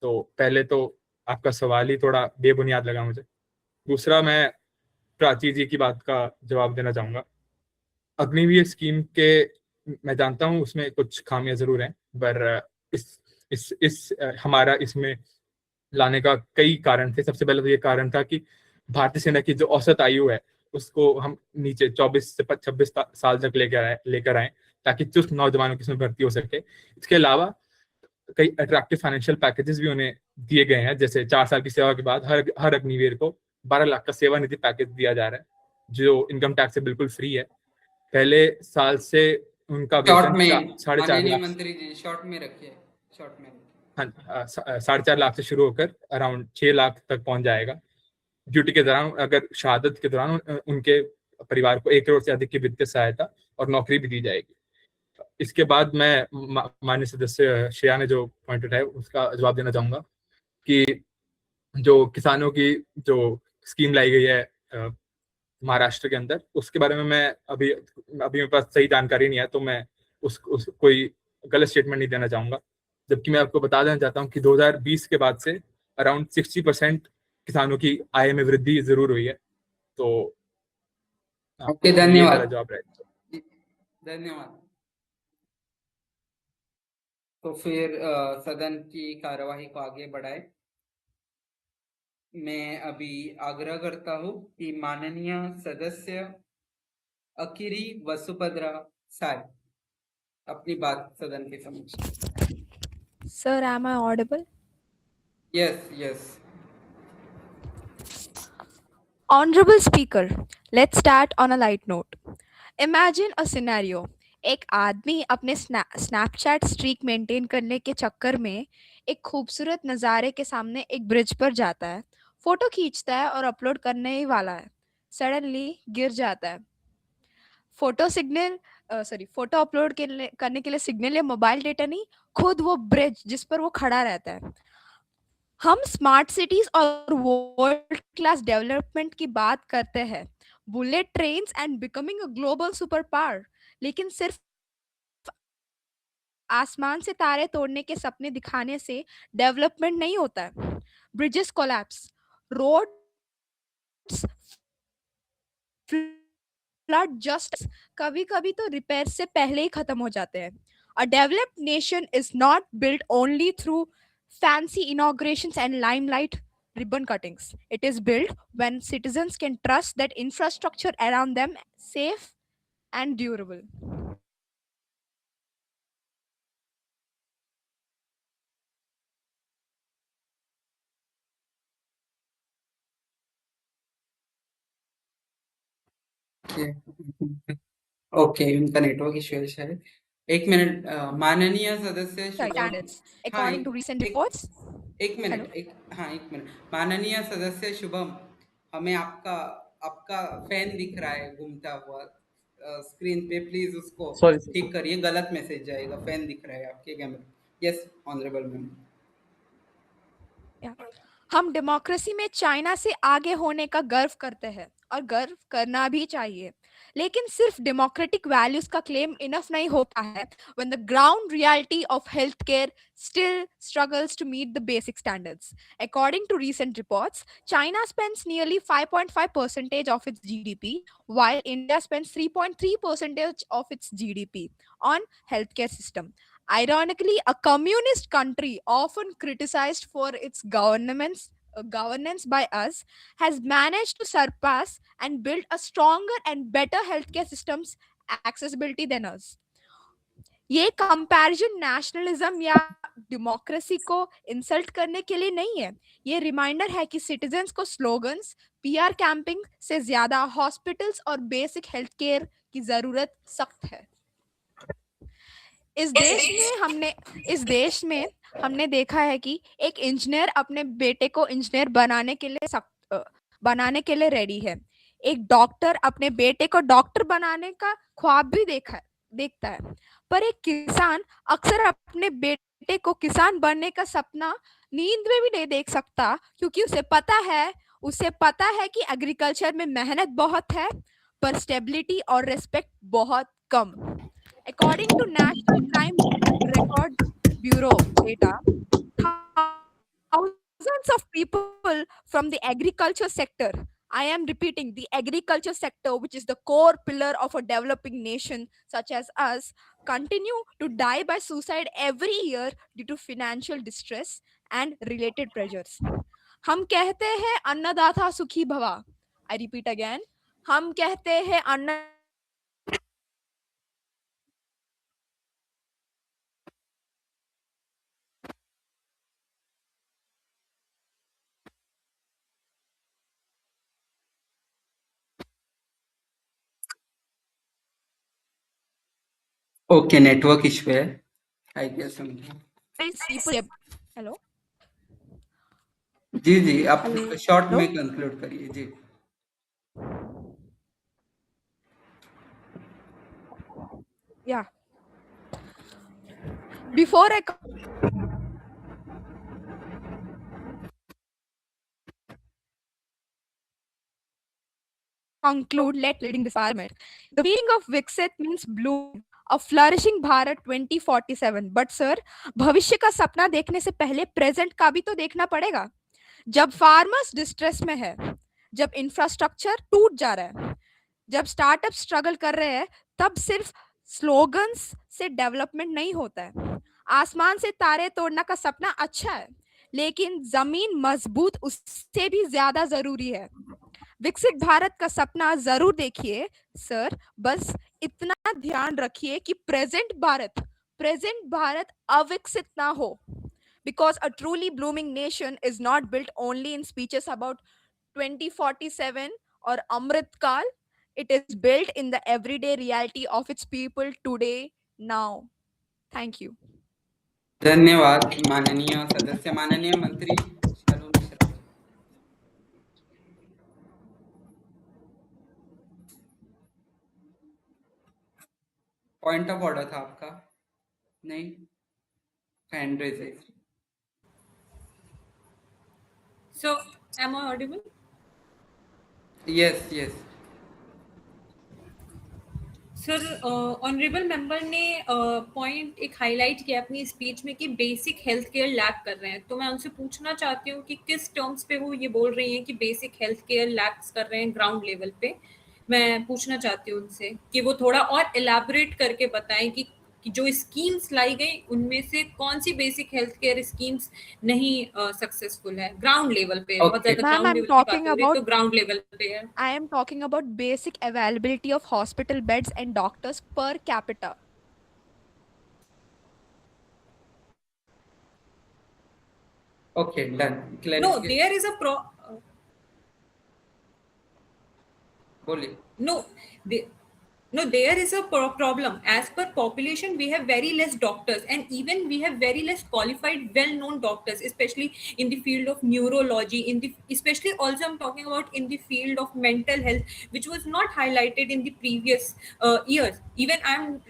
तो पहले तो आपका सवाल ही थोड़ा बेबुनियाद लगा मुझे। दूसरा, मैं प्राची जी की बात का जवाब देना चाहूँगा। अग्निवीर स्कीम के मैं जानता हूँ उसमें कुछ खामियां जरूर हैं, पर हमारा इसमें लाने का कई कारण थे। सबसे पहले तो ये कारण था कि भारतीय सेना की जो औसत आयु है उसको हम नीचे 24 से 26 साल तक लेकर आए, ताकि चुस्त नौजवानों की इसमें भर्ती हो सके। इसके अलावा कई अट्रैक्टिव फाइनेंशियल पैकेजेस भी उन्हें दिए गए हैं, जैसे 4 साल की सेवा के बाद हर अग्निवीर को 12 लाख का सेवा निधि पैकेज दिया जा रहा है, जो इनकम टैक्स से बिल्कुल फ्री है। पहले साल से उनका वेतन 4.5 लाख, मंत्री जी शॉर्ट में रखिए, शॉर्ट में। हाँ, 4.5 लाख से शुरू होकर अराउंड 6 लाख तक पहुंच जाएगा। ड्यूटी के दौरान, अगर शहादत के दौरान उनके परिवार को 1 करोड़ से अधिक की वित्तीय सहायता और नौकरी भी दी जाएगी। इसके बाद मैं माननीय सदस्य श्रेया ने जो पॉइंट उठाया उसका जवाब देना चाहूंगा कि जो किसानों की जो स्कीम लाई गई है महाराष्ट्र के अंदर, उसके बारे में मैं अभी मेरे पास सही जानकारी नहीं है, तो मैं उस कोई गलत स्टेटमेंट नहीं देना चाहूंगा। जबकि मैं आपको बता देना चाहता हूँ कि 2020 के बाद से अराउंड 60% किसानों की आय में वृद्धि जरूर हुई है। तो ओके, धन्यवाद। मेरा जवाब रहेगा। धन्यवाद। तो फिर सदन की कार्यवाही को आगे बढ़ाए। मैं अभी आग्रह करता हूँ कि माननीय सदस्य अकिरी वसुभद्रा साय अपनी बात सदन के समक्ष। Sir, am I audible? Yes. Honorable Speaker, let's start on a light note. Imagine a scenario. एक आदमी अपने स्नैपचैट स्ट्रीक मेंटेन करने के चक्कर में एक खूबसूरत नज़ारे के सामने एक ब्रिज पर जाता है, फोटो खींचता है और अपलोड करने ही वाला है, सडनली गिर जाता है। फोटो अपलोड करने के लिए सिग्नल या मोबाइल डेटा नहीं, खुद वो ब्रिज जिस पर वो खड़ा रहता है हम स्मार्ट सिटीज और वर्ल्ड क्लास डेवलपमेंट की बात करते हैं, bullet trains and becoming a global super power, लेकिन सिर्फ आसमान से तारे तोड़ने के सपने दिखाने से डेवलपमेंट नहीं होता है। Bridges collapse, roads flood just, कभी कभी तो रिपेयर से पहले ही खत्म हो जाते हैं। A developed nation is not built only through fancy inaugurations and limelight ribbon cuttings. It is built when citizens can trust that infrastructure around them safe and durable. Okay, उनका नेटवर्क इश्यू है शायद। एक minute, माननीय सदस्य Shubham. Standards. हाँ, According to recent reports, एक minute, एक minute. माननीय सदस्य शुभम, हमें आपका आपका फैन दिख रहा है घूमता हुआ स्क्रीन पे, प्लीज उसको Sorry, sir. ठीक करिए, गलत मैसेज जाएगा। फैन दिख रहा है आपके कैमरे। Yes honourable ma'am. yeah. हम डेमोक्रेसी में चाइना से आगे होने का गर्व करते हैं और गर्व करना भी चाहिए, लेकिन सिर्फ डेमोक्रेटिक वैल्यूज का क्लेम इनफ नहीं होता है when the ground reality of healthcare still struggles to meet the basic standards. According to recent reports, China spends nearly 5.5% of its GDP, while India spends 3.3% of its GDP on healthcare system. Ironically, a communist country often criticized for its governance by us has managed to surpass and build a stronger and better healthcare systems accessibility than us. ये comparison nationalism या democracy को insult करने के लिए नहीं है, ये reminder है कि सिटीजन्स को स्लोगन्स, पीआर कैंपिंग से ज्यादा हॉस्पिटल्स और बेसिक हेल्थ केयर की जरूरत सख्त है। इस देश में हमने देखा है कि एक इंजीनियर अपने बेटे को इंजीनियर बनाने के लिए रेडी है, एक डॉक्टर अपने बेटे को डॉक्टर बनाने का ख्वाब भी देखता है, पर एक किसान अक्सर अपने बेटे को किसान बनने का सपना नींद में भी नहीं देख सकता, क्योंकि उसे पता है कि एग्रीकल्चर में मेहनत बहुत है पर स्टेबिलिटी और रिस्पेक्ट बहुत कम। According to National Crime Record Bureau data, thousands of people from the agriculture sector, I am repeating, the agriculture sector, which is the core pillar of a developing nation such as us, continue to die by suicide every year due to financial distress and related pressures. हम कहते हैं अन्नदाता सुखी भवा। I repeat again, हम कहते हैं अन्न ओके, नेटवर्क इश्यू है आई गेस। हेलो जी आप शॉर्ट Hello? में कंक्लूड करिए जी। Yeah. Before I conclude, let leading this argument. The meaning of Viksit means bloom, a flourishing Bharat 2047. But sir, भविष्य का सपना देखने से पहले प्रेजेंट का भी तो देखना पड़ेगा। जब फार्मर्स डिस्ट्रेस में है, जब इंफ्रास्ट्रक्चर टूट जा रहा है, जब स्टार्टअप स्ट्रगल कर रहे हैं, तब सिर्फ स्लोगन्स से डेवलपमेंट नहीं होता है। आसमान से तारे तोड़ना का सपना अच्छा है, लेकिन जमीन मजबूत उससे भी ज्यादा जरूरी है। विकसित भारत का सपना जरूर देखिए सर, बस इतना ध्यान रखिए कि प्रेजेंट भारत अविकसित ना हो, because a truly blooming nation is not built only in speeches about 2047 or Amrit Kal. It is built in the everyday reality of its people today, now. Thank you. धन्यवाद माननीय सदस्य। माननीय मंत्री शालू मिश्रा। पॉइंट ऑफ ऑर्डर था आपका? नहीं, hand raise है। So, am I audible? Yes, yes. Sir honourable member ने पॉइंट एक हाईलाइट किया अपनी स्पीच में कि बेसिक हेल्थ केयर लैक कर रहे हैं, तो मैं उनसे पूछना चाहती हूँ कि किस टर्म्स पे वो ये बोल रही हैं कि बेसिक हेल्थ केयर लैक्स कर रहे हैं ग्राउंड लेवल पे। मैं पूछना चाहती हूँ उनसे कि वो थोड़ा और एलैबोरेट करके बताएं कि जो स्कीम्स लाई गई उनमें से कौन सी बेसिक हेल्थ केयर स्कीम्स नहीं सक्सेसफुल है ग्राउंड लेवल पे। बहुत Okay. ज्यादा Ma'am, ग्राउंड I'm लेवल की बात talking हो रही है तो about ग्राउंड लेवल पे है। I am talking about basic availability of hospital beds and doctors per capita. Okay, done. No, Clarification. there is a बोलिए. no, they, no, there is a problem. As per population, we have very less doctors, and even we have very less qualified, well-known doctors, especially in the field of neurology. Especially also, I'm talking about in the field of mental health, which was not highlighted in the previous years. Even I'm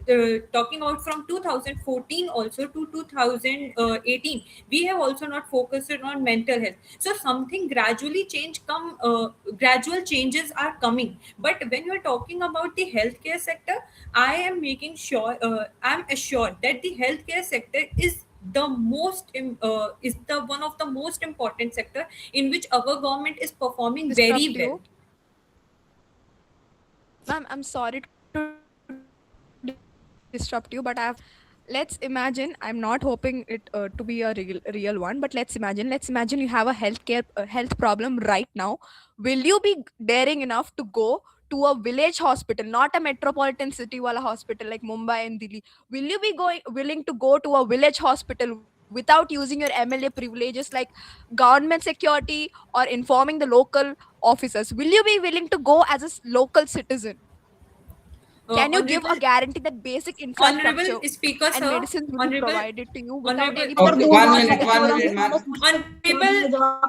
talking about from 2014 also to 2018. We have also not focused on mental health. So something gradual changes are coming. But when you're talking about the healthcare sector, I am making sure, I'm assured that the healthcare sector is is the one of the most important sector in which our government is performing very Disrupt well. you. Ma'am, I'm sorry to disrupt you, but let's imagine, I'm not hoping it to be a real one, but let's imagine you have a health problem right now. Will you be daring enough to go to a village hospital, not a metropolitan city wala hospital like Mumbai and Delhi? Will you be willing to go to a village hospital without using your MLA privileges like government security or informing the local officers? Will you be willing to go as a local citizen? Can you give a Honorable guarantee that basic Honorable infrastructure Speaker, and sir. medicines will be Honorable provided to you without Honorable any Okay, political 1 minute, 1 influence? minute, ma'am.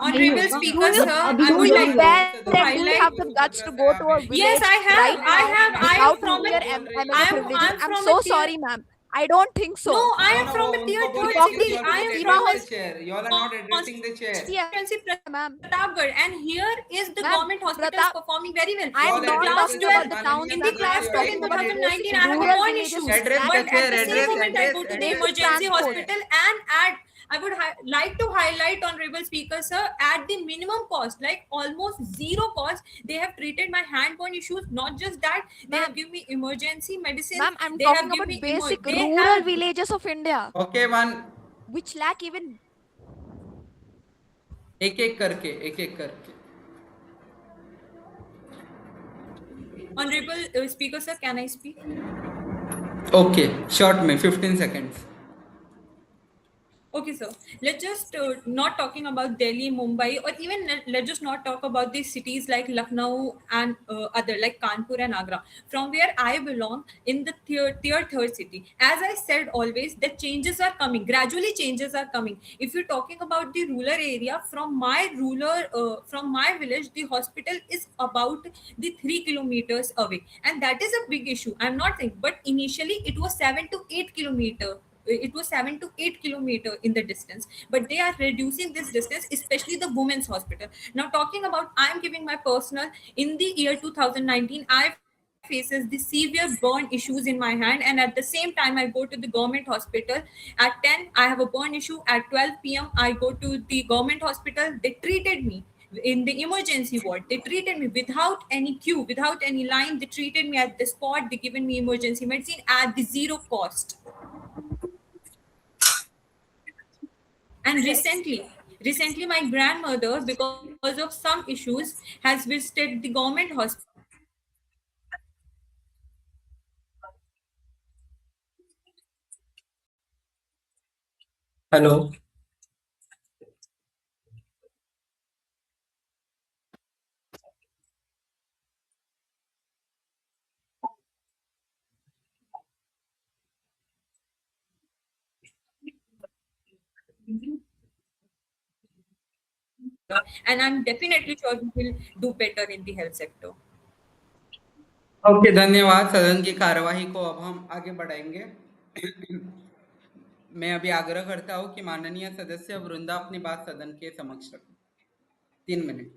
Honorable Do Speaker, you sir, अभी I तो would बोल like रहे हो parent, to सदन do के you highlight. have लिए the guts Subhadra to से go to आप a हैं. Yes, village I have. right now I am without वो from using a your बोल रही है I MLA am वो privileges? I'm I'm from a so tier sorry, ma'am. I don't think no, so. I No, am no, from वो a tier उनको third बोलिए because city. you Hypocrisy are I not is am zero from addressing a the chair. You all are not addressing the chair. constituency ma'am. Pratapgarh, and here is the Ma'am, government hospital is Pratap, performing very well. You I'm all In the not address class the talking 12, chair. about the माननीय towns, in the ma'am. सदस्य, I'm class you are 12 talking in taking about the basic 2019, I have a rural burn villages issues, address slash the but at chair, the same address, moment I address, go to the address basic the chair. emergency transport. hospital and add. I would like to highlight, Honorable Speaker, sir, at the minimum cost, like almost zero cost, they have treated my handborne issues. Not just that, they have Ma'am, given me emergency medicines. ma'am, I'm They have talking given about me basic they rural have villages of India, Okay, one which lack even. एक एक करके एक एक करके. Honorable Speaker, sir, can I speak? Okay, short में 15 seconds. Okay, sir. Let's just not talking about Delhi, Mumbai, or even let's just not talk about these cities like Lucknow and other like Kanpur and Agra. From where I belong, in the tier third city, as I said always, the changes are coming. Gradually, changes are coming. If you're talking about the rural area, from my village, the hospital is about the 3 kilometers away, and that is a big issue. I'm not saying, but initially it was 7 to 8 kilometers. It was 7 to 8 kilometers in the distance, but they are reducing this distance, especially the women's hospital. Now talking about, I'm giving my personal, in the year 2019 I faces the severe burn issues in my hand, and at the same time I go to the government hospital. At 10 I have a burn issue, at 12 p.m I go to the government hospital. They treated me in the emergency ward. They treated me without any queue, without any line. They treated me at the spot. They given me emergency medicine at the zero cost. And recently my grandmother, because of some issues, has visited the government hospital. Hello. And I'm definitely sure we will do better in the health sector. Okay, धन्यवाद. सदन की कार्यवाही को अब हम आगे बढ़ाएंगे. मैं अभी आग्रह करता हूं कि माननीय सदस्य वृंदा अपनी बात सदन के समक्ष रखें. 3 मिनट।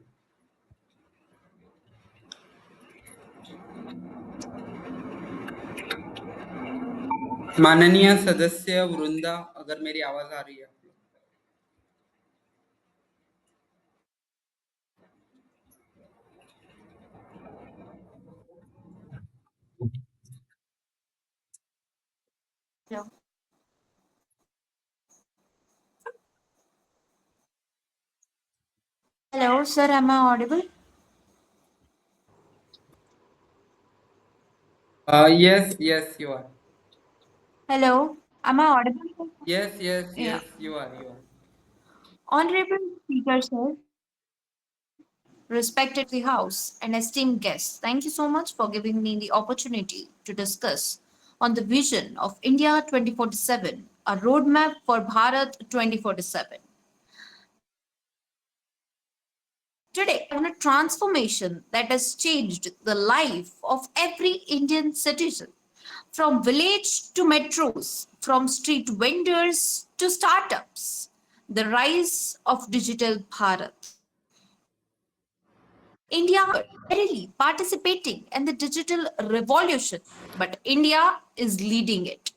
माननीय सदस्य वृंदा, अगर मेरी आवाज आ रही है। Hello, sir. Am I audible? Yes, you are. Hello. Am I audible? Yes, Yeah. you are. Honorable Speaker, sir, respected the House and esteemed guests, thank you so much for giving me the opportunity to discuss on the vision of India 2047, a roadmap for Bharat 2047. Today, on a transformation that has changed the life of every Indian citizen, from village to metros, from street vendors to startups, the rise of digital Bharat. India is participating in the digital revolution, but India is leading it.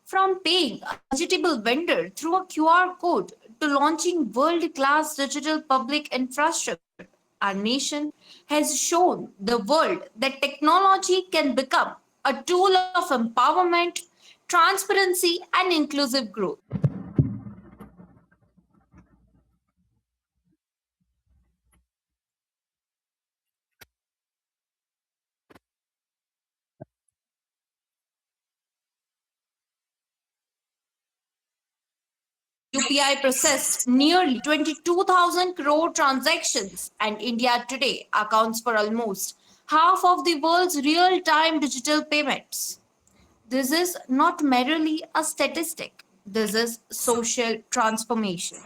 From paying a vegetable vendor through a QR code to launching world class digital public infrastructure, our nation has shown the world that technology can become a tool of empowerment, transparency, and inclusive growth. UPI processed nearly 22,000 crore transactions, and India today accounts for almost half of the world's real time digital payments. This is not merely a statistic, this is social transformation.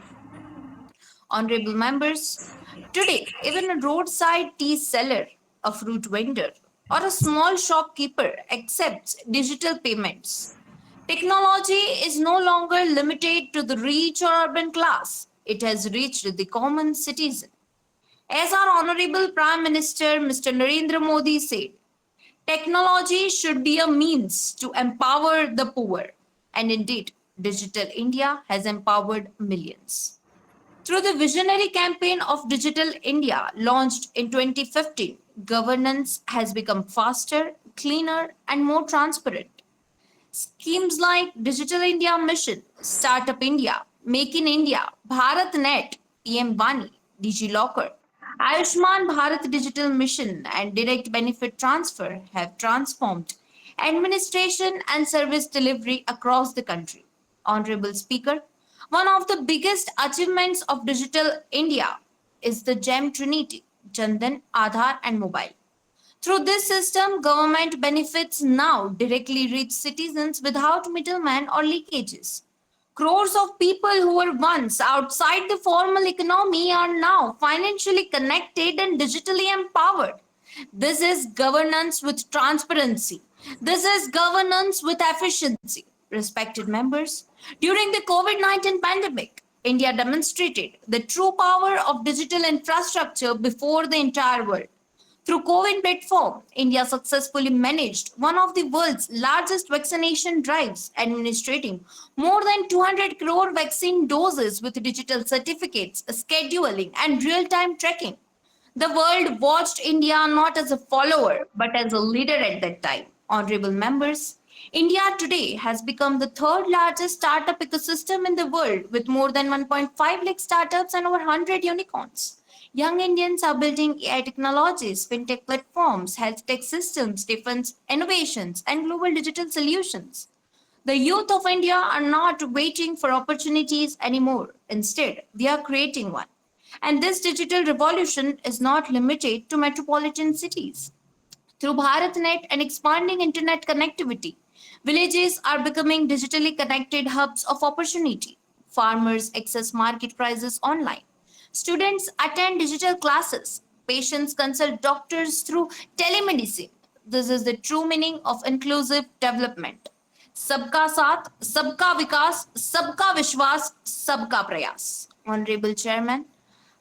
Honorable members, today, even a roadside tea seller, a fruit vendor, or a small shopkeeper accepts digital payments. Technology is no longer limited to the rich or urban class, it has reached the common citizen. As our Honorable Prime Minister Mr. Narendra Modi said, technology should be a means to empower the poor. And indeed, Digital India has empowered millions. Through the visionary campaign of Digital India launched in 2015, governance has become faster, cleaner, and more transparent. Schemes like Digital India Mission, Startup India, Make in India, BharatNet, PM Vani, DigiLocker, Ayushman Bharat Digital Mission, and Direct Benefit Transfer have transformed administration and service delivery across the country. Honorable Speaker, one of the biggest achievements of Digital India is the GEM Trinity, Jandan, Aadhaar, and Mobile. Through this system, government benefits now directly reach citizens without middlemen or leakages. Crores of people who were once outside the formal economy are now financially connected and digitally empowered. This is governance with transparency. This is governance with efficiency. Respected members, during the COVID-19 pandemic, India demonstrated the true power of digital infrastructure before the entire world. Through CoWIN platform, India successfully managed one of the world's largest vaccination drives, administering more than 200 crore vaccine doses with digital certificates, scheduling, and real-time tracking. The world watched India not as a follower, but as a leader at that time. Honorable members, India today has become the third largest startup ecosystem in the world with more than 1.5 lakh startups and over 100 unicorns. Young Indians are building AI technologies, fintech platforms, health tech systems, defense innovations, and global digital solutions. The youth of India are not waiting for opportunities anymore. Instead, they are creating one. And this digital revolution is not limited to metropolitan cities. Through BharatNet and expanding internet connectivity, villages are becoming digitally connected hubs of opportunity. Farmers access market prices online. Students attend digital classes. Patients consult doctors through telemedicine. This is the true meaning of inclusive development. Sabka Saath, Sabka Vikas, Sabka Vishwas, Sabka Prayas. Honorable Chairman,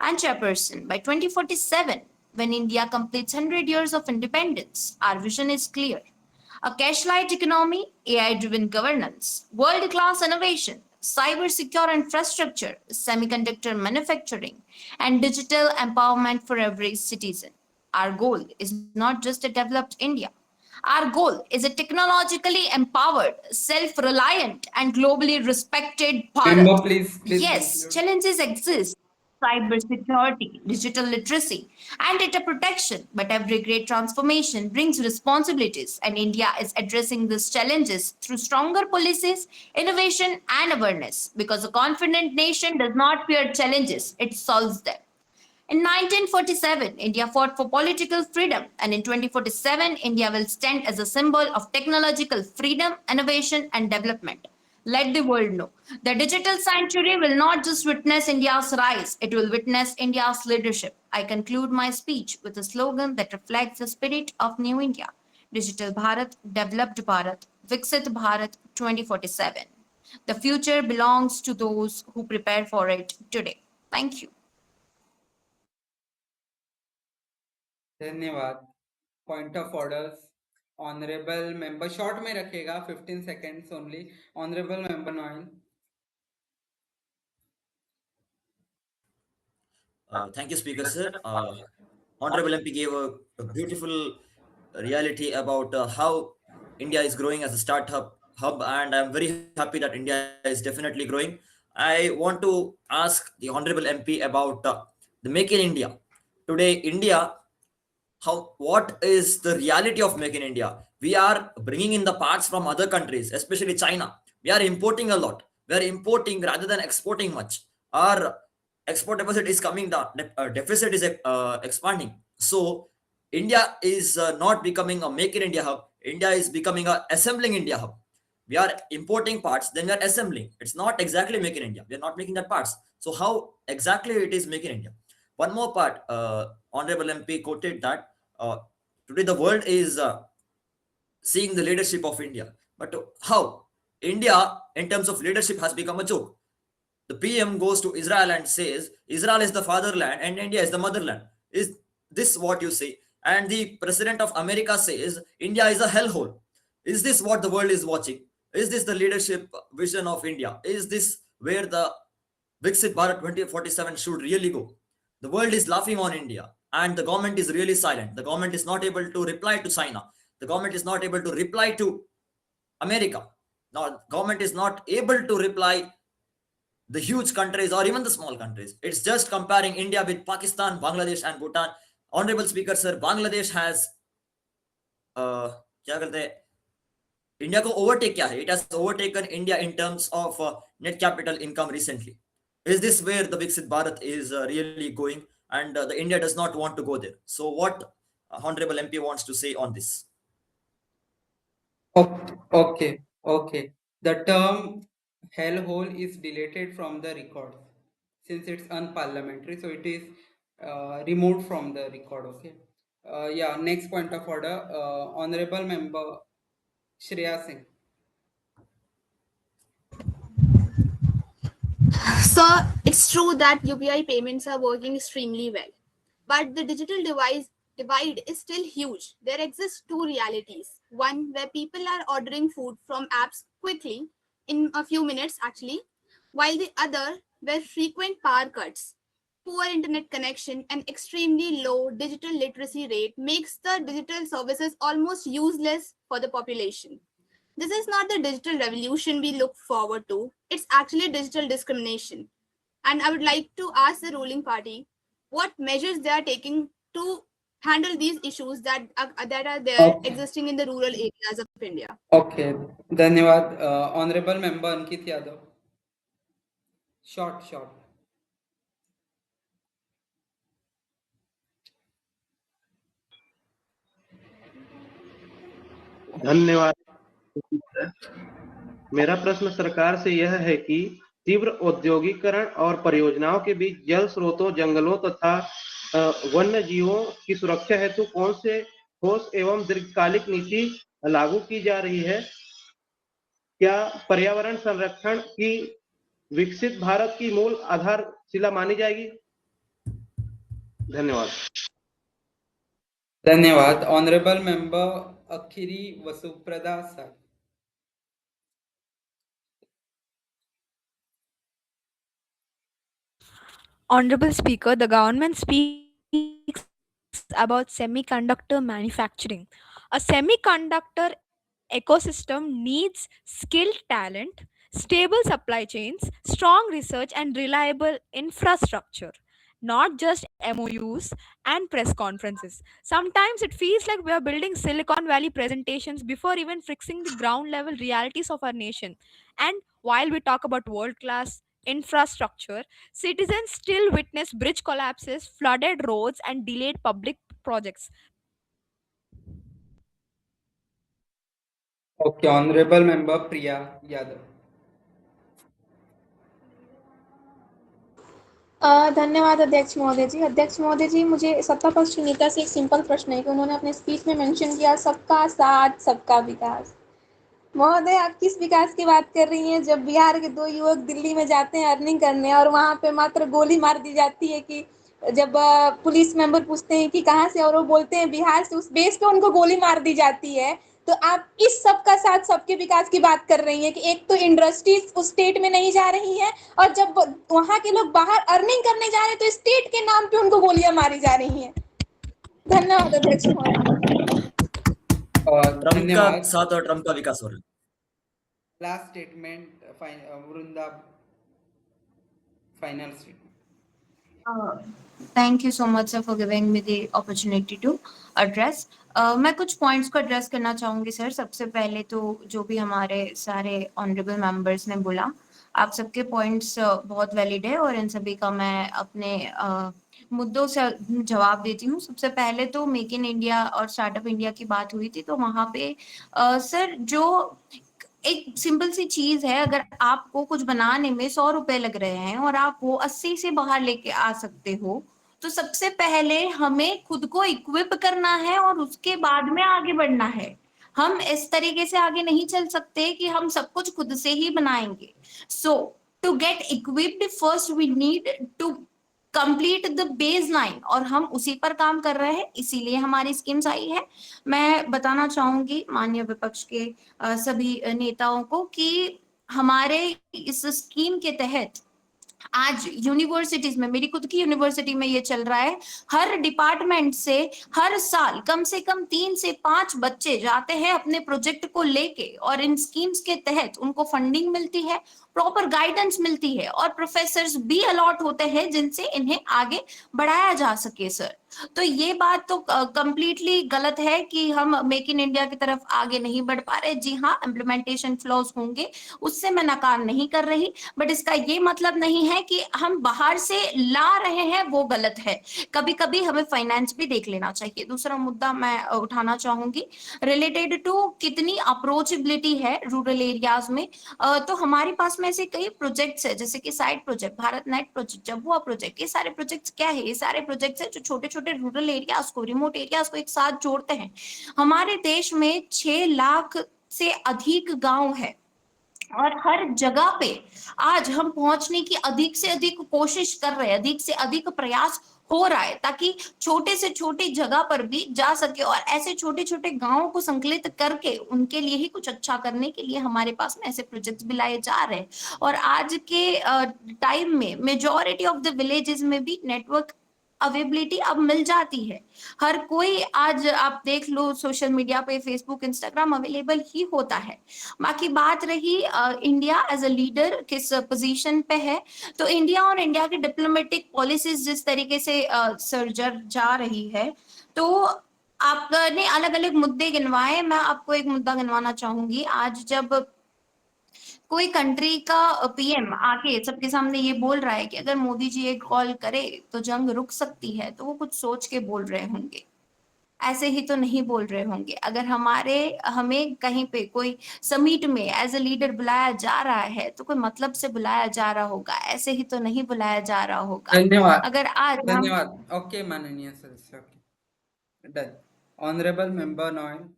And Chairperson, by 2047, when India completes 100 years of independence, our vision is clear. A cash-light economy, AI-driven governance, world-class innovation, cyber-secure infrastructure, semiconductor manufacturing, and digital empowerment for every citizen. Our goal is not just a developed India. Our goal is a technologically empowered, self-reliant, and globally respected Member, Bharat. please Yes, conclude. challenges exist. Cybersecurity, digital literacy, and data protection. But every great transformation brings responsibilities, and India is addressing these challenges through stronger policies, innovation, and awareness. Because a confident nation does not fear challenges, it solves them. In 1947, India fought for political freedom, and in 2047, India will stand as a symbol of technological freedom, innovation, and development. Let the world know. The digital century will not just witness India's rise, it will witness India's leadership. I conclude my speech with a slogan that reflects the spirit of New India: Digital Bharat, Developed Bharat, Viksit Bharat 2047. The future belongs to those who prepare for it today. Thank you. धन्यवाद. Point of orders. Honorable member, short में रखेगा, 15 seconds only. Honorable member Noel. Thank you, Speaker sir. Honorable MP gave a beautiful reality about how India is growing as a startup hub, and I'm very happy that India is definitely growing. I want to ask the Honorable MP about the Make in India. Today, India, what is the reality of Make in India? We are bringing in the parts from other countries, especially China. We are importing a lot. We are importing rather than exporting much. Our export deficit is coming down. Deficit is expanding. So India is not becoming a Make in India hub. India is becoming a assembling India hub. We are importing parts, then we are assembling. It's not exactly Make in India. We are not making that parts. So how exactly it is Make in India? One more part, Honorable MP quoted that today the world is seeing the leadership of India. But how? India, in terms of leadership, has become a joke. The PM goes to Israel and says, Israel is the fatherland and India is the motherland. Is this what you say? And the President of America says, India is a hellhole. Is this what the world is watching? Is this the leadership vision of India? Is this where the Viksit Bharat 2047 should really go? The world is laughing on India and the government is really silent. The government is not able to reply to China. The government is not able to reply to America. Now, government is not able to reply the huge countries or even the small countries. It's just comparing India with Pakistan, Bangladesh, and Bhutan. Honorable Speaker, sir, Bangladesh has क्या कहते हैं, India को overtake किया है. It has overtaken India in terms of net capital income recently. Is this where the Viksit Bharat is really going? And the India does not want to go there. So what Honorable MP wants to say on this? Okay. The term hellhole is deleted from the record since it's unparliamentary, so it is removed from the record. Okay. Yeah. Next point of order, Honorable Member Shreya Singh. So it's true that UPI payments are working extremely well, but the digital divide is still huge. There exist two realities. One where people are ordering food from apps quickly in a few minutes actually, while the other where frequent power cuts, poor internet connection and extremely low digital literacy rate makes the digital services almost useless for the population. This is not the digital revolution we look forward to. It's actually digital discrimination. And I would like to ask the ruling party what measures they are taking to handle these issues that are there existing in the rural areas of India. Okay. धन्यवाद. Honorable Member Ankit Yadav. Short. धन्यवाद. मेरा प्रश्न सरकार से यह है कि तीव्र औद्योगिकरण और परियोजनाओं के बीच जल स्रोतों, जंगलों तथा वन्य जीवों की सुरक्षा हेतु कौन से ठोस एवं दीर्घकालिक नीति लागू की जा रही है? क्या पर्यावरण संरक्षण की विकसित भारत की मूल आधारशिला मानी जाएगी? धन्यवाद। धन्यवाद। Honourable member Akhiri Vasuprada sir. Honorable Speaker, the government speaks about semiconductor manufacturing. A semiconductor ecosystem needs skilled talent, stable supply chains, strong research, and reliable infrastructure, not just MOUs and press conferences. Sometimes it feels like we are building Silicon Valley presentations before even fixing the ground level realities of our nation. And while we talk about world class infrastructure, citizens still witness bridge collapses, flooded roads, and delayed public projects. Okay, Honorable Member Priya Yadav. धन्यवाद अध्यक्ष महोदय जी। अध्यक्ष महोदय जी, मुझे सत्ता पक्ष की नेता से एक सिंपल प्रश्न है कि उन्होंने अपने स्पीच में मेंशन किया सबका साथ सबका विकास। महोदय, आप किस विकास की बात कर रही हैं जब बिहार के 2 युवक दिल्ली में जाते हैं अर्निंग करने और वहाँ पे मात्र गोली मार दी जाती है कि जब पुलिस मेंबर पूछते हैं कि कहाँ से और वो बोलते हैं बिहार से, उस बेस पे उनको गोली मार दी जाती है। तो आप इस सबका साथ सबके विकास की बात कर रही हैं कि एक तो इंडस्ट्रीज उस स्टेट में नहीं जा रही हैं और जब वहाँ के लोग बाहर अर्निंग करने जा रहे हैं तो स्टेट के नाम पे उनको गोलियां मारी जा रही हैं। धन्यवाद अध्यक्ष महोदय। ट्रम्प का धन्यवाद। साथ और ट्रम्प का विकास हो रहा है। Last statement, Vrunda, final statement. Thank you so much sir for giving me the opportunity to address. मैं कुछ पॉइंट्स को एड्रेस करना चाहूंगी सर। सबसे पहले तो जो भी हमारे सारे ऑनरेबल मेंबर्स ने बोला, आप सबके पॉइंट्स बहुत वैलिड है और इन सभी का मैं अपने मुद्दों से जवाब देती हूँ। सबसे पहले तो मेक इन इंडिया और स्टार्टअप इंडिया की बात हुई थी, तो वहां पे सर जो एक सिंपल सी चीज है, अगर आपको कुछ बनाने में 100 रुपए लग रहे हैं और आप वो 80 से बाहर लेके आ सकते हो, तो सबसे पहले हमें खुद को इक्विप करना है और उसके बाद में आगे बढ़ना है। हम इस तरीके से आगे नहीं चल सकते कि हम सब कुछ खुद से ही बनाएंगे। So to get equipped first we need to complete the baseline, और हम उसी पर काम कर रहे हैं, इसीलिए हमारी स्कीम्स आई है। मैं बताना चाहूंगी माननीय विपक्ष के सभी नेताओं को कि हमारे इस स्कीम के तहत आज यूनिवर्सिटीज में, मेरी खुद की यूनिवर्सिटी में ये चल रहा है, हर डिपार्टमेंट से हर साल कम से कम 3 से 5 बच्चे जाते हैं अपने प्रोजेक्ट को लेके, और इन स्कीम्स के तहत उनको फंडिंग मिलती है, प्रॉपर गाइडेंस मिलती है और प्रोफेसर्स भी अलॉट होते हैं जिनसे इन्हें आगे बढ़ाया जा सके सर। तो ये बात तो कंप्लीटली गलत है कि हम मेक इन इंडिया की तरफ आगे नहीं बढ़ पा रहे। जी हाँ, इम्प्लीमेंटेशन फ्लॉज होंगे, उससे मैं नकार नहीं कर रही, बट इसका ये मतलब नहीं है कि हम बाहर से ला रहे हैं वो गलत है। कभी कभी हमें फाइनेंस भी देख लेना चाहिए। दूसरा मुद्दा मैं उठाना चाहूंगी रिलेटेड टू कितनी अप्रोचेबिलिटी है रूरल एरियाज में। तो हमारे पास में ऐसे कई प्रोजेक्ट्स है, जैसे कि side project, Bharat net project, Jhabua project. ये सारे प्रोजेक्ट्स क्या है? ये सारे प्रोजेक्ट्स है जो छोटे छोटे रूरल एरियाज को, रिमोट एरियाज को एक साथ जोड़ते हैं। हमारे देश में 6 लाख से अधिक गांव है और हर जगह पे आज हम पहुंचने की अधिक से अधिक कोशिश कर रहे हैं, अधिक से अधिक प्रयास हो रहा है ताकि छोटे से छोटी जगह पर भी जा सके, और ऐसे छोटे छोटे गांवों को संकलित करके उनके लिए ही कुछ अच्छा करने के लिए हमारे पास में ऐसे प्रोजेक्ट्स भी लाए जा रहे हैं। और आज के टाइम में मेजॉरिटी ऑफ द विलेजेस में भी नेटवर्क अवेलेबिलिटी अब मिल जाती है। हर कोई आज आप देख लो सोशल मीडिया पे, फेसबुक, इंस्टाग्राम अवेलेबल ही होता है। बाकी बात रही इंडिया एज अ लीडर किस पोजीशन पे है, तो इंडिया और इंडिया की डिप्लोमेटिक पॉलिसीज जिस तरीके से सर्जर जा रही है, तो आपने अलग अलग मुद्दे गिनवाए, मैं आपको एक मुद्दा गिनवाना चाहूंगी। आज जब कोई कंट्री का पीएम आके सबके सामने ये बोल रहा है कि अगर मोदी जी एक कॉल करे तो जंग रुक सकती है, तो वो कुछ सोच के बोल रहे होंगे, ऐसे ही तो नहीं बोल रहे होंगे। अगर हमें कहीं पे कोई समिट में एज अ लीडर बुलाया जा रहा है तो कोई मतलब से बुलाया जा रहा होगा, ऐसे ही तो नहीं बुलाया जा रहा होगा। धन्यवाद। अगर आज धन्यवाद। ओके माननीय सदस्य, okay done. Honourable member Noel.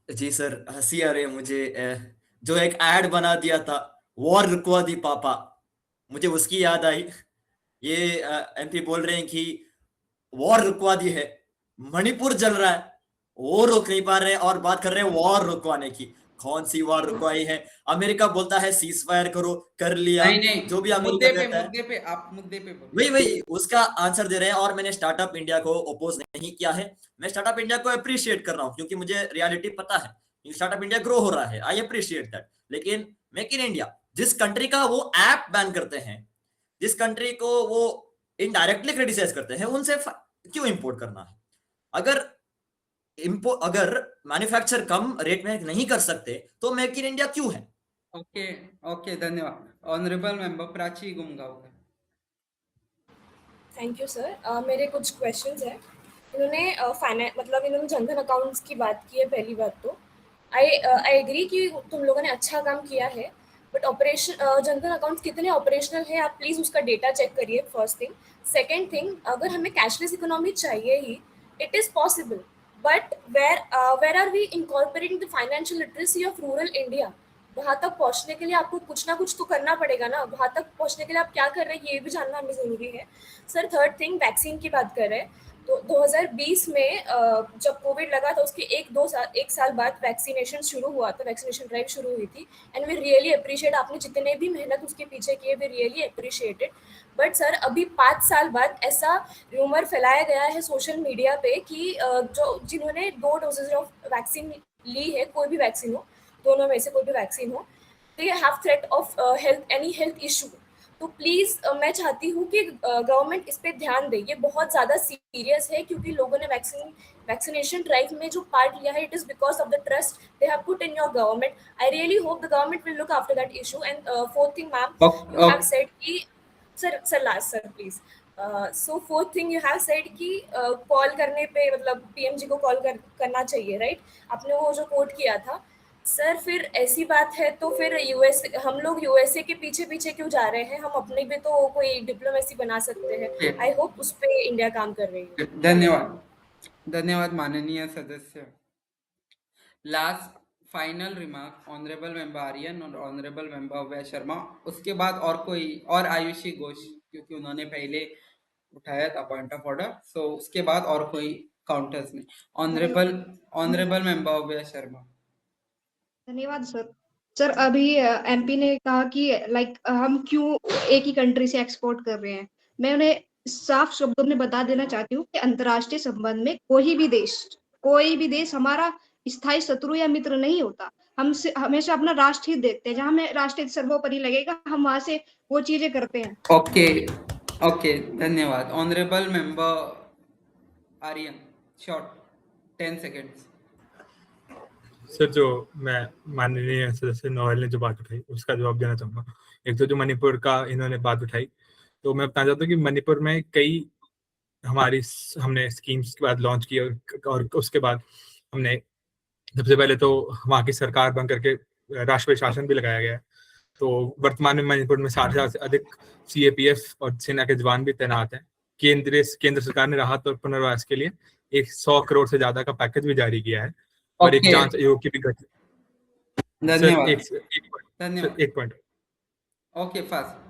जी सर, हंसी आ रही है मुझे। जो एक एड बना दिया था, वॉर रुकवा दी पापा, मुझे उसकी याद आई। ये एमपी बोल रहे हैं कि वॉर रुकवा दी है, मणिपुर जल रहा है, वो रोक नहीं पा रहे हैं और बात कर रहे हैं वॉर रुकवाने की। कौन सी वॉर रुकवाई है? अमेरिका बोलता है सीज फायर करो, कर लिया, नहीं नहीं, जो भी अमेरिका कहता है मुद्दे पे बोलो। वही उसका आंसर दे रहे हैं। और मैंने स्टार्टअप इंडिया को ओपोज नहीं किया है, मैं स्टार्टअप इंडिया को अप्रिशिएट कर रहा हूं क्योंकि मुझे रियलिटी पता है स्टार्टअप इंडिया ग्रो हो रहा है, आई अप्रिशिएट दैट। लेकिन मेक इन इंडिया, जिस कंट्री का वो ऐप बैन करते हैं, जिस कंट्री को वो इनडायरेक्टली क्रिटिसाइज करते हैं, उनसे क्यों इंपोर्ट करना है? अगर मैन्युफैक्चर कम रेट में नहीं कर सकते तो मेक इन इंडिया क्यों है? ओके ओके, धन्यवाद। Honourable member Prachi Gumgaonkar. Thank you sir. मेरे कुछ क्वेश्चंस हैं। इन्होंने जनधन अकाउंट्स की बात की है। पहली बात तो आई एग्री कि तुम लोगों ने अच्छा काम किया है, बट जनधन अकाउंट्स कितने ऑपरेशनल है, आप प्लीज़ उसका डेटा चेक करिए, फर्स्ट थिंग। सेकेंड थिंग, अगर हमें कैशलेस इकोनॉमी चाहिए ही, it is possible, but where are we incorporating the financial literacy of rural India? वहाँ तक पहुँचने के लिए आपको कुछ ना कुछ तो करना पड़ेगा ना। वहाँ तक पहुँचने के लिए आप क्या कर रहे हैं ये भी जानना हमें ज़रूरी है। सर थर्ड थिंग, वैक्सीन की बात कर रहे हैं तो 2020 में जब कोविड लगा था उसके एक साल बाद वैक्सीनेशन शुरू हुआ था, वैक्सीनेशन ड्राइव शुरू हुई थी, एंड वी रियली अप्रिशिएट, आपने जितने भी मेहनत उसके पीछे किए, we really appreciated. But sir अभी 5 साल बाद ऐसा र्यूमर फैलाया गया है सोशल मीडिया पे कि जिन्होंने 2 डोजेज ऑफ वैक्सीन ली है, कोई भी वैक्सीन हो, दोनों में से कोई भी वैक्सीन हो, they have threat of health issue. तो प्लीज़ मैं चाहती हूँ कि गवर्नमेंट इस पे ध्यान दे, ये बहुत ज़्यादा सीरियस है, क्योंकि लोगों ने वैक्सीनेशन ड्राइव में जो पार्ट लिया है, it is because of the trust they have put in your government. I really hope the government will look after that issue. And fourth thing ma'am, you have said कि sir last sir please, so fourth thing you have said कि call करने पे मतलब PMG को call करना चाहिए, right? आपने वो जो कोट किया था सर, फिर ऐसी बात है तो फिर हम लोग यूएसए के पीछे पीछे क्यों जा रहे हैं? हम अपने भी तो कोई डिप्लोमेसी बना सकते हैं। आई होप उस पे इंडिया काम कर रही है। धन्यवाद माननीय सदस्य। Last final remark honourable member Aryan और ऑनरेबल मेंबर अभय शर्मा, उसके बाद और कोई और आयुषी घोष, क्योंकि उन्होंने पहले उठाया था पॉइंट ऑफ ऑर्डर, सो उसके बाद और कोई काउंटर्स नहीं। Honourable member Abhay Sharma. धन्यवाद सर। सर अभी एमपी ने कहा कि हम क्यों एक ही कंट्री से एक्सपोर्ट कर रहे हैं। मैं उन्हें साफ शब्दों में बता देना चाहती हूँ कि अंतर्राष्ट्रीय संबंध में कोई भी देश हमारा स्थायी शत्रु या मित्र नहीं होता। हम हमेशा अपना राष्ट्र हित देखते हैं, जहाँ हमें राष्ट्र हित सर्वोपरि लगेगा हम वहां से वो चीजें करते हैं। ओके धन्यवाद। Honourable member Aryan, short 10 seconds. Sir जो मैं माननीय सदस्य नोएल ने जो बात उठाई उसका जवाब देना चाहूंगा। एक तो जो मणिपुर का इन्होंने बात उठाई, तो मैं बताना चाहता हूँ कि मणिपुर में कई हमने स्कीम्स के बाद लॉन्च की और उसके बाद हमने सबसे पहले तो वहाँ की सरकार बन करके राष्ट्रीय शासन भी लगाया गया है। तो वर्तमान में मणिपुर में 60,000 से अधिक सीएपीएफ और सेना के जवान भी तैनात हैं। केंद्र सरकार ने राहत और पुनर्वास के लिए 100 करोड़ से ज्यादा का पैकेज भी जारी किया है और एक जांच आयोग की भी गठन। धन्यवाद। एक पॉइंट ओके फास्ट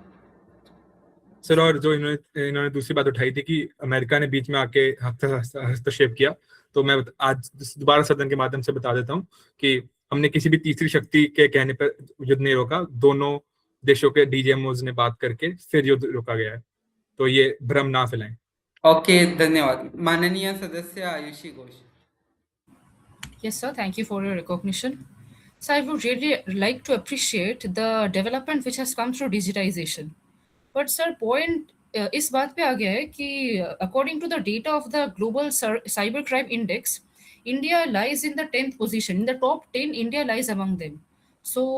सर। और जो इन्होंने दूसरी बात उठाई थी कि अमेरिका ने बीच में आके हस्तक्षेप किया, तो मैं आज दोबारा सदन के माध्यम से बता देता हूँ कि हमने किसी भी तीसरी शक्ति के कहने पर युद्ध नहीं रोका। दोनों देशों के डीजीएमओज ने बात करके फिर युद्ध रोका गया है, तो ये भ्रम ना फैलाएं। ओके धन्यवाद। माननीय सदस्य Ayushi Ghosh. Yes, sir. Thank you for your recognition. So I would really like to appreciate the development which has come through digitization. But sir, point इस बात पे आ गया है कि according to the data of the Global Cybercrime Index, India lies in the 10th position. In the top 10, India lies among them. So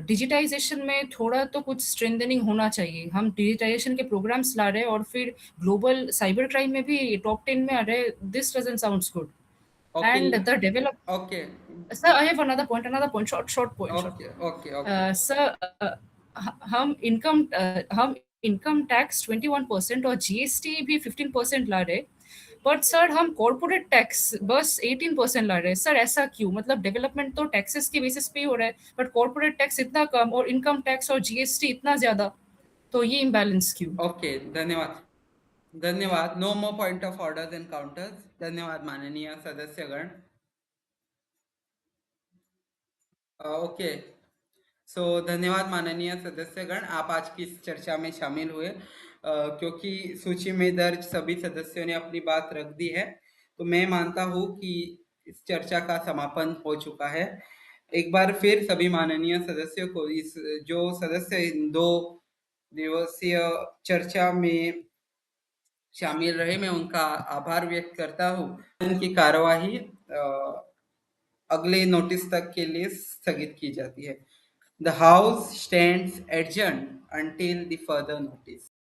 digitization में थोड़ा तो कुछ strengthening होना चाहिए। हम digitization के programs ला रहे हैं और फिर global cybercrime में भी top 10 में आ रहे हैं। This doesn't sound good. And the develop. Okay. Sir, I have another point. Short point. Okay. Sir, हम income tax 21% और GST भी 15% ला रहे, बट सर हम कॉर्पोरेट टैक्स बस 18% ला रहे हैं। सर ऐसा क्यों? मतलब डेवलपमेंट तो टैक्सेस के बेसिस पे ही हो रहा है, बट कॉर्पोरेट टैक्स इतना कम और इनकम टैक्स और GST इतना ज्यादा। तो ये इम्बैलेंस क्यों? ओके, धन्यवाद. धन्यवाद. No more point of orders and counters. धन्यवाद माननीय सदस्यगण. ओके, सो धन्यवाद माननीय सदस्यगण, आप आज की इस चर्चा में शामिल हुए. क्योंकि सूची में दर्ज सभी सदस्यों ने अपनी बात रख दी है, तो मैं मानता हूँ कि इस चर्चा का समापन हो चुका है. एक बार फिर सभी माननीय सदस्यों को, इस जो सदस्य इन 2 दिवसीय चर्चा में शामिल रहे, मैं उनका आभार व्यक्त करता हूँ. उनकी कार्यवाही अगले नोटिस तक के लिए स्थगित की जाती है. The House stands adjourned until the further notice.